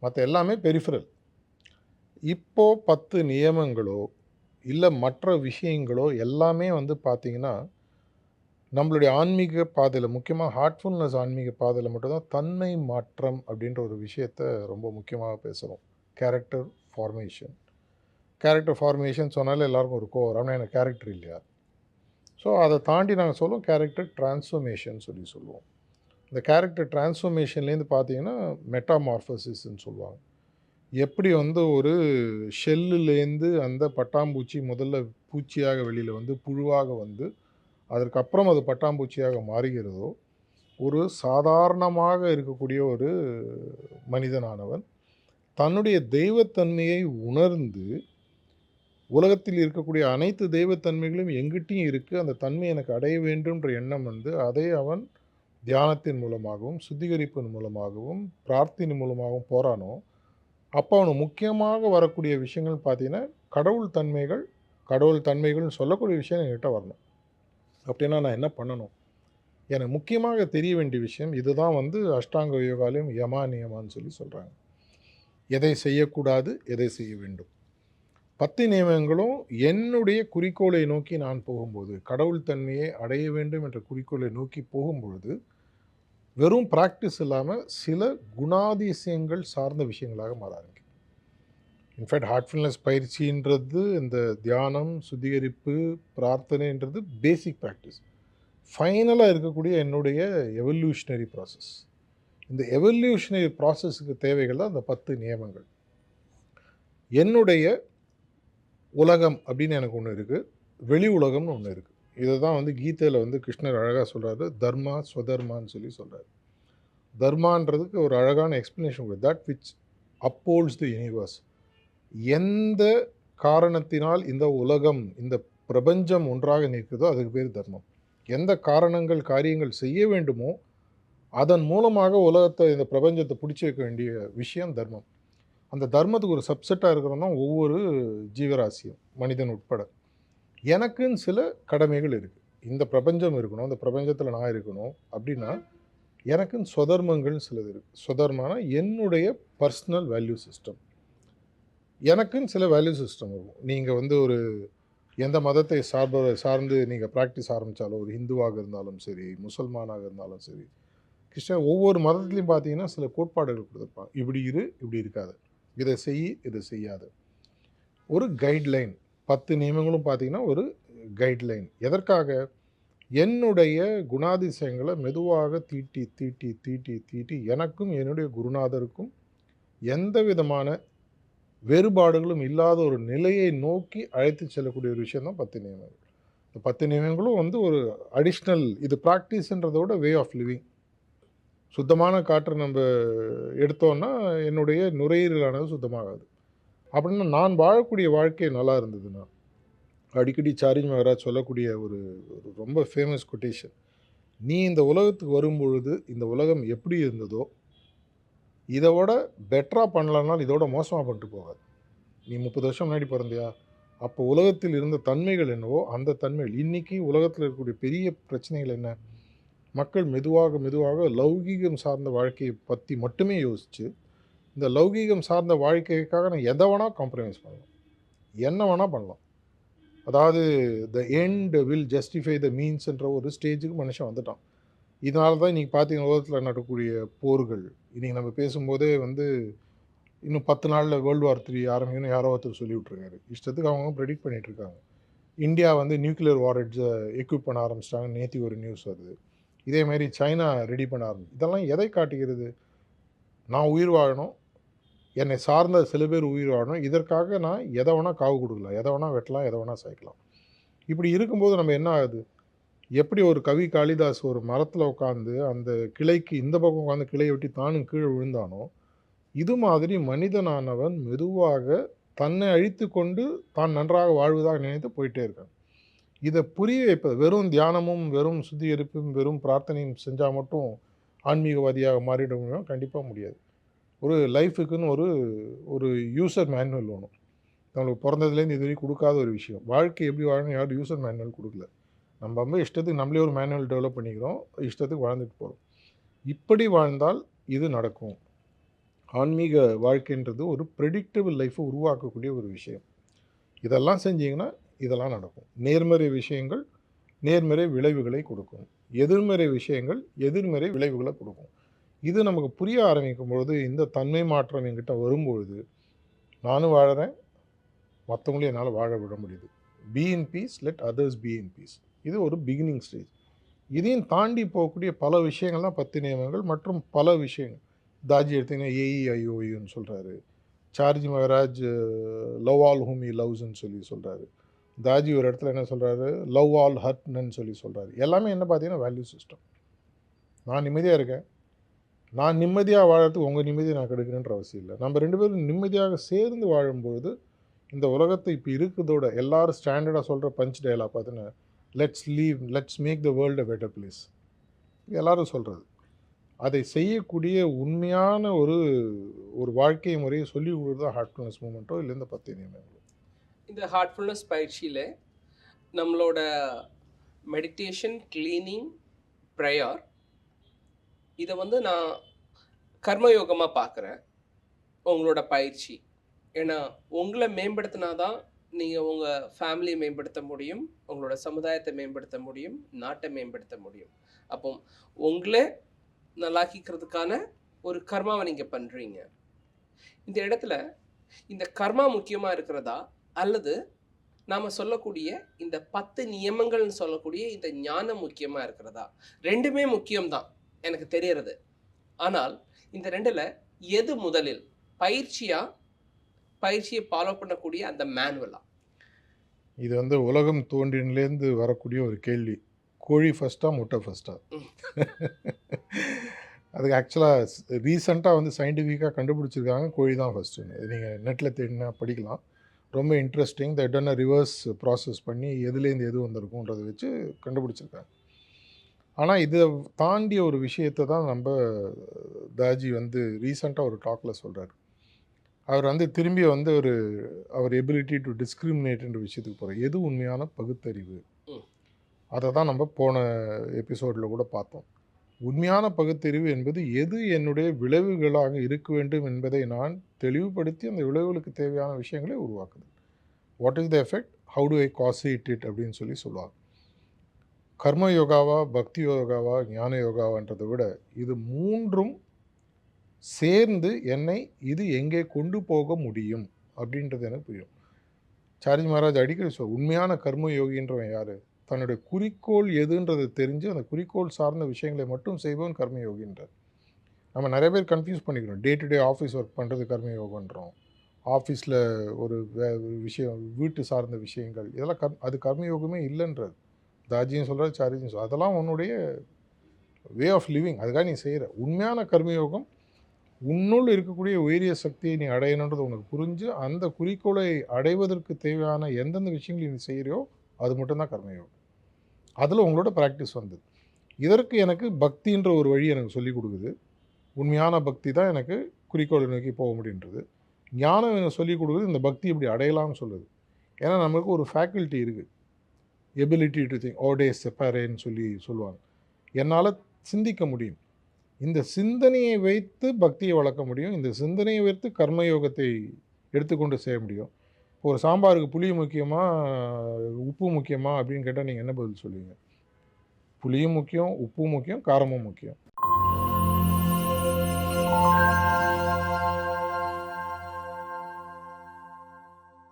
மற்ற எல்லாமே பெரிஃபரல். இப்போது 10 நியமங்களோ இல்லை மற்ற விஷயங்களோ எல்லாமே வந்து பார்த்திங்கன்னா நம்மளுடைய ஆன்மீக பாதையில், முக்கியமாக ஹார்ட்ஃபுல்னஸ் ஆன்மீக பாதையில் மட்டும்தான் தன்மை மாற்றம் அப்படின்ற ஒரு விஷயத்தை ரொம்ப முக்கியமாக பேசுகிறோம். Character formation. கேரக்டர் ஃபார்மேஷன் சொன்னாலே எல்லாருக்கும் ஒரு கோவம், ஆனால் எனக்கு கேரக்டர் இல்லையா? ஸோ அதை தாண்டி நாங்கள் சொல்லுவோம் கேரக்டர் டிரான்ஸ்ஃபர்மேஷன் சொல்லுவோம். இந்த கேரக்டர் டிரான்ஸ்ஃபர்மேஷன்லேருந்து பார்த்தீங்கன்னா மெட்டாமார்ஃபசிஸ்ன்னு சொல்லுவாங்க. எப்படி வந்து ஒரு ஷெல்லுலேருந்து அந்த பட்டாம்பூச்சி முதல்ல பூச்சியாக வெளியில் வந்து புழுவாக வந்து அதற்கப்புறம் அது பட்டாம்பூச்சியாக மாறுகிறதோ, ஒரு சாதாரணமாக இருக்கக்கூடிய ஒரு மனிதனானவன் தன்னுடைய தெய்வத்தன்மையை உணர்ந்து உலகத்தில் இருக்கக்கூடிய அனைத்து தெய்வத்தன்மைகளும் எங்கிட்டையும் இருக்குது, அந்த தன்மை எனக்கு அடைய வேண்டும்ன்ற எண்ணம் வந்து அதை அவன் தியானத்தின் மூலமாகவும் சுத்திகரிப்பின் மூலமாகவும் பிரார்த்தனை மூலமாகவும் போகிறானோ, அப்போ அவனுக்கு முக்கியமாக வரக்கூடிய விஷயங்கள் பார்த்தீங்கன்னா, கடவுள் தன்மைகள், கடவுள் தன்மைகள்னு சொல்லக்கூடிய விஷயம் என்கிட்ட வரணும். அப்படின்னா நான் என்ன பண்ணணும்? எனக்கு முக்கியமாக தெரிய வேண்டிய விஷயம் இதுதான் வந்து அஷ்டாங்க யோகாலயும் யமா நியமான்னு சொல்லி சொல்றாங்க. எதை செய்யக்கூடாது, எதை செய்ய வேண்டும். 10 நியமங்களும் என்னுடைய குறிக்கோளை நோக்கி நான் போகும்போது, கடவுள் தன்மையை அடைய வேண்டும் என்ற குறிக்கோளை நோக்கி போகும்பொழுது, வெறும் பிராக்டிஸ் இல்லாம சில குணாதிசயங்கள் சார்ந்த விஷயங்களாக மாற ஆரம்பிக்கும். இன்ஃபேக்ட் ஹார்ட்ஃபுல்னஸ் பயிற்சின்றது இந்த தியானம், சுத்திகரிப்பு, பிரார்த்தனைன்றது பேசிக் பிராக்டிஸ். ஃபைனலா இருக்கக்கூடிய என்னுடைய எவல்யூஷனரி ப்ராசஸ். இந்த எவல்யூஷனரி ப்ராசஸ்க்கு தேவைகள் தான் அந்த 10 நியமங்கள். என்னுடைய உலகம் அப்படின்னு எனக்கு ஒன்று இருக்குது, வெளி உலகம்னு ஒன்று இருக்குது. இதை தான் வந்து கீதையில் வந்து கிருஷ்ணர் அழகாக சொல்கிறாரு, தர்மா ஸ்வதர்மான்னு சொல்லி சொல்கிறார். தர்மான்றதுக்கு ஒரு அழகான எக்ஸ்பிளனேஷன் கொடுக்குது. That which appalls the universe. எந்த காரணத்தினால் இந்த உலகம், இந்த பிரபஞ்சம் ஒன்றாக நிற்குதோ அதுக்கு பேர் தர்மம். எந்த காரணங்கள், காரியங்கள் செய்ய வேண்டுமோ அதன் மூலமாக உலகத்தை, இந்த பிரபஞ்சத்தை பிடிச்சி வைக்க வேண்டிய விஷயம் தர்மம். அந்த தர்மத்துக்கு ஒரு சப்செட்டாக இருக்கிறது தான் ஒவ்வொரு ஜீவராசியும், மனிதன் உட்பட. எனக்குன்னு சில கடமைகள் இருக்குது. இந்த பிரபஞ்சம் இருக்கணும், இந்த பிரபஞ்சத்தில் நான் இருக்கணும் அப்படின்னா எனக்குன்னு சொதர்மங்கள்னு சிலது இருக்குது. சொதர்மானா என்னுடைய பர்சனல் வேல்யூ சிஸ்டம். எனக்குன்னு சில வேல்யூ சிஸ்டம் இருக்கும். நீங்கள் வந்து ஒரு எந்த மதத்தை சார்ந்து நீங்கள் ப்ராக்டிஸ் ஆரம்பித்தாலும், ஒரு ஹிந்துவாக இருந்தாலும் சரி, முசல்மானாக இருந்தாலும் சரி, கிறிஸ்டியன், ஒவ்வொரு மதத்துலையும் பார்த்தீங்கன்னா சில கோட்பாடுகள் கொடுத்துருப்பாங்க. இப்படி இரு, இப்படி இருக்காது, இதை செய், இதை செய்யாது. ஒரு கைட்லைன். 10 நியமங்களும் பார்த்தீங்கன்னா ஒரு கைட்லைன். எதற்காக? என்னுடைய குணாதிசயங்களை மெதுவாக தீட்டி தீட்டி தீட்டி தீட்டி எனக்கும் என்னுடைய குருநாதருக்கும் எந்த விதமான வேறுபாடுகளும் இல்லாத ஒரு நிலையை நோக்கி அழைத்து செல்லக்கூடிய ஒரு விஷயம் தான் 10 நியமங்கள். இந்த 10 நியமங்களும் வந்து ஒரு அடிஷ்னல், இது ப்ராக்டிஸ்ன்றதோட வே ஆஃப் லிவிங். சுத்தமான காற்றை நம்ம எடுத்தோன்னா என்னுடைய நுரையீரலானது சுத்தமாகாது. அப்படின்னா நான் வாழக்கூடிய வாழ்க்கை நல்லா இருந்ததுன்னா, அடிக்கடி சார்ஜ் மகராஜ் சொல்லக்கூடிய ஒரு ஒரு ரொம்ப ஃபேமஸ் கொட்டேஷன், நீ இந்த உலகத்துக்கு வரும்பொழுது இந்த உலகம் எப்படி இருந்ததோ இதை விட பெட்டராக பண்ணலனால் இதோட மோசமாக பண்ணிட்டு போகாது. நீ 30 வருஷம் முன்னாடி பிறந்தியா, அப்போ உலகத்தில் இருந்த தன்மைகள் என்னவோ அந்த தன்மைகள். இன்றைக்கி உலகத்தில் இருக்கக்கூடிய பெரிய பிரச்சனைகள் என்ன? மக்கள் மெதுவாக மெதுவாக லௌகீகம் சார்ந்த வாழ்க்கையை பற்றி மட்டுமே யோசித்து, இந்த லௌகீகம் சார்ந்த வாழ்க்கைக்காக நான் எதை வேணால் காம்ப்ரமைஸ் பண்ணலாம், என்ன வேணால் பண்ணலாம். அதாவது the end will justify the மீன்ஸ்ன்ற ஒரு ஸ்டேஜுக்கு மனுஷன் வந்துட்டான். இதனால தான் இன்றைக்கி பார்த்தீங்கன்னா உலகத்தில் நடக்கக்கூடிய போர்கள். இன்றைக்கி நம்ம பேசும்போதே வந்து இன்னும் 10 நாளில் வேர்ல்டு வார் 3 ஆரம்பிக்கணும் யாரோ ஒருத்தர் சொல்லி விட்ருக்காரு. இஷ்டத்துக்கு அவங்க ப்ரெடிக்ட் பண்ணிகிட்ருக்காங்க. இந்தியா வந்து நியூக்ளியர் வாரெட்ஸை எக்யூப் பண்ண ஆரம்பிச்சிட்டாங்க. நேற்று ஒரு நியூஸ் வருது. இதேமாரி சைனா ரெடி பண்ண ஆரம்பிச்சு. இதெல்லாம் எதை காட்டுகிறது? நான் உயிர் வாழணும், என்னை சார்ந்த சில பேர் உயிர் வாழணும், இதற்காக நான் எதை வேணால் காவு கொடுக்கலாம், எதை வேணால் வெட்டலாம், எதை வேணால் சாய்க்கலாம். இப்படி இருக்கும்போது நம்ம என்ன ஆகுது? எப்படி ஒரு கவி காளிதாஸ் ஒரு மரத்தில் உட்காந்து அந்த கிளைக்கு இந்த பக்கம் உட்காந்து கிளையை ஒட்டி தானும் கீழே விழுந்தானோ, இது மாதிரி மனிதனானவன் மெதுவாக தன்னை அழித்து கொண்டு தான் நன்றாக வாழ்வதாக நினைத்து போயிட்டே இருக்கான். இதை புரிய வைப்பது வெறும் தியானமும் வெறும் சுத்திகரிப்பும் வெறும் பிரார்த்தனையும் செஞ்சால் மட்டும் ஆன்மீகவாதியாக மாறிட முடியும்? கண்டிப்பாக முடியாது. ஒரு லைஃபுக்குன்னு ஒரு ஒரு யூசர் மேனுவல் வேணும். நம்மளுக்கு பிறந்ததுலேருந்து இது வரைக்கும் கொடுக்காத ஒரு விஷயம். வாழ்க்கை எப்படி வாழணும் யாரும் யூசர் மேனுவல் கொடுக்கல. நம்ம வந்து இஷ்டத்துக்கு நம்மளே ஒரு மேனுவல் டெவலப் பண்ணிக்கிறோம், இஷ்டத்துக்கு வாழ்ந்துட்டு போகிறோம். இப்படி வாழ்ந்தால் இது நடக்கும். ஆன்மீக வாழ்க்கைன்றது ஒரு ப்ரெடிக்டபிள் லைஃப்பை உருவாக்கக்கூடிய ஒரு விஷயம். இதெல்லாம் செஞ்சிங்கன்னா இதெல்லாம் நடக்கும். நேர்மறை விஷயங்கள் நேர்மறை விளைவுகளை கொடுக்கும், எதிர்மறை விஷயங்கள் எதிர்மறை விளைவுகளை கொடுக்கும். இது நமக்கு புரிய ஆரம்பிக்கும் பொழுது, இந்த தன்மை மாற்றம் என்கிட்ட வரும்பொழுது நானும் வாழறேன், மற்றவங்களையும் என்னால் வாழ விட முடியுது. Be in peace, let others be in peace. இது ஒரு பிகினிங் ஸ்டேஜ். இதையும் தாண்டி போகக்கூடிய பல விஷயங்கள் தான் 10 நியமங்கள் மற்றும் பல விஷயங்கள். தாஜி எடுத்திங்கன்னா ஏஇஐஓயுன்னு சொல்கிறாரு. Chariji Maharaj love all whom he லவ்ஸ்ன்னு சொல்லி சொல்கிறாரு. தாஜி ஒரு இடத்துல என்ன சொல்கிறாரு? லவ் ஆல் ஹர்ட்னு சொல்லி சொல்கிறாரு. எல்லாமே என்ன பார்த்தீங்கன்னா வேல்யூ சிஸ்டம். நான் நிம்மதியாக இருக்கேன், நான் நிம்மதியாக வாழறதுக்கு உங்கள் நிம்மதியை நான் கெடுக்கிறேன்ற அவசியம் இல்லை. நம்ம 2 பேரும் நிம்மதியாக சேர்ந்து வாழும்பொழுது இந்த உலகத்தை இப்போ இருக்கிறதோட எல்லாரும் ஸ்டாண்டர்டாக சொல்கிற பஞ்ச் டயலாக் பார்த்தீங்கன்னா, let's leave, let's make the world a better place. எல்லோரும் சொல்கிறது. அதை செய்யக்கூடிய உண்மையான ஒரு ஒரு வாழ்க்கை முறையை சொல்லி கொடுக்குறது ஹார்ட்ஃபுல்னஸ் மூமெண்ட்டோ இல்லை இந்த 10 நியமங்களோ. இந்த ஹார்ட்ஃபுல்னஸ் பயிற்சியில நம்மளோட மெடிடேஷன், கிளீனிங், ப்ரேயர் இத வந்து நான் கர்மயோகமா பார்க்குறேன். உங்களோட பயிற்சி. ஏன்னா, உங்கள மேம்படுத்தினா தான் நீங்க உங்க ஃபேமிலிய மேம்படுத்த முடியும். உங்களோட சமுதாயத்த மேம்படுத்த முடியும். நாட்ட மேம்படுத்த முடியும். அப்போ உங்கள நல்லாக்கிக்கிறதுக்கான ஒரு கர்மாவ நீங்க பண்றீங்க. இந்த இடத்துல இந்த கர்மா முக்கியமா இருக்கிறதா? அல்லது நாம சொல்லக்கூடிய இந்த 10 நியமங்கள்னு சொல்லக்கூடிய இந்த ஞானம் முக்கியமா இருக்கிறதா? 2மே முக்கியம் தான். எனக்கு தெரியறது. ஆனால் இந்த 2ல எது முதலில்? பயிற்சியா? பயிற்சிய ஃபாலோ பண்ணக்கூடிய அந்த மேனுவலா? இது வந்து உலகம் தோன்றினிலேருந்து வரக்கூடிய ஒரு கேள்வி. கோழி ஃபர்ஸ்ட்டா, முட்டை ஃபர்ஸ்ட்டா? ம். அதுக்கு ஆக்சுவலாக ரீசெண்டாக வந்து சயின்டிஃபிக்காக கண்டுபிடிச்சிருக்காங்க கோழி தான் ஃபஸ்ட்டுன்னு. நீங்கள் நெட்டில் தேடினா படிக்கலாம். ரொம்ப இன்ட்ரெஸ்டிங். த டன் ரிவர்ஸ் ப்ராசஸ் பண்ணி எதுலேருந்து எது வந்திருக்குன்றதை வச்சு கண்டுபிடிச்சிருக்காங்க. ஆனால் இதை தாண்டிய ஒரு விஷயத்தை தான் நம்ம தாஜி வந்து ரீசெண்டாக ஒரு டாக்கில் சொல்கிறார். அவர் வந்து திரும்பி வந்து அவர் எபிலிட்டி டு டிஸ்கிரிமினேட்ன்ற விஷயத்துக்கு போகிறார். எது உண்மையான பகுத்தறிவு? ம். அதை தான் நம்ம போன எபிசோடில் கூட பார்த்தோம். உண்மையான பகுத்தறிவு என்பது எது என்னுடைய விளைவுகளாக இருக்க வேண்டும் என்பதை நான் தெளிவுபடுத்தி அந்த விளைவுகளுக்கு தேவையான விஷயங்களை உருவாக்குது. What is the effect, how to I Kashid it அப்படின்னு சொல்லி சொல்லுவாங்க. கர்ம யோகாவா, பக்தி யோகாவா, ஞான யோகாவான்றதை விட இது மூன்றும் சேர்ந்து என்னை இது எங்கே கொண்டு போக முடியும் அப்படின்றது எனக்கு புரியும். சார்ஜி மகாராஜ் அடிக்கடி உண்மையான கர்ம யோகின்றவன் யாரு? தன்னுடைய குறிக்கோள் எதுன்றதை தெரிஞ்சு அந்த குறிக்கோள் சார்ந்த விஷயங்களை மட்டும் செய்பவன் கர்ம யோகின்றார். நம்ம நிறைய பேர் கன்ஃபியூஸ் பண்ணிக்கிறோம். Day to day office work பண்ணுறது கர்ம யோகன்றோம். ஆஃபீஸில் ஒரு விஷயம், வீட்டு சார்ந்த விஷயங்கள், இதெல்லாம் அது கர்மயோகமே இல்லைன்றது தாஜியும் சொல்கிறார், சாரிஜியும் சொல்கிறார். அதெல்லாம் உன்னுடைய வே ஆஃப் லிவிங். அதுக்காக நீ செய்கிற உண்மையான கர்மயோகம் உன்னுள் இருக்கக்கூடிய உயரிய சக்தியை நீ அடையணுன்றது உனக்கு புரிஞ்சு அந்த குறிக்கோளை அடைவதற்கு தேவையான எந்தெந்த விஷயங்கள் நீ செய்கிறியோ அது மட்டும்தான் கர்மயோகம். அதில் உங்களோட ப்ராக்டிஸ் வந்தது. இதற்கு எனக்கு பக்தின்ற ஒரு வழி எனக்கு சொல்லிக் கொடுக்குது. உண்மையான பக்தி தான் எனக்கு குறிக்கோளை நோக்கி போக முடியுன்றது. ஞானம் எனக்கு சொல்லிக் கொடுக்குது இந்த பக்தி இப்படி அடையலாம்னு சொல்லுது. ஏன்னா நமக்கு ஒரு ஃபேக்கல்ட்டி இருக்குது, எபிலிட்டி டு திங்க் ஓடே செப்பாரேன்னு சொல்லுவாங்க. என்னால் சிந்திக்க முடியும். இந்த சிந்தனையை வைத்து பக்தியை வளர்க்க முடியும். இந்த சிந்தனையை வைத்து கர்மயோகத்தை எடுத்துக்கொண்டு செய்ய முடியும். இப்போ ஒரு சாம்பாருக்கு புளி முக்கியமா, உப்பு முக்கியமா அப்படின்னு கேட்டால் நீங்கள் என்ன பதில் சொல்லுவீங்க? புளியும் முக்கியம், உப்பும் முக்கியம், காரமும் முக்கியம்.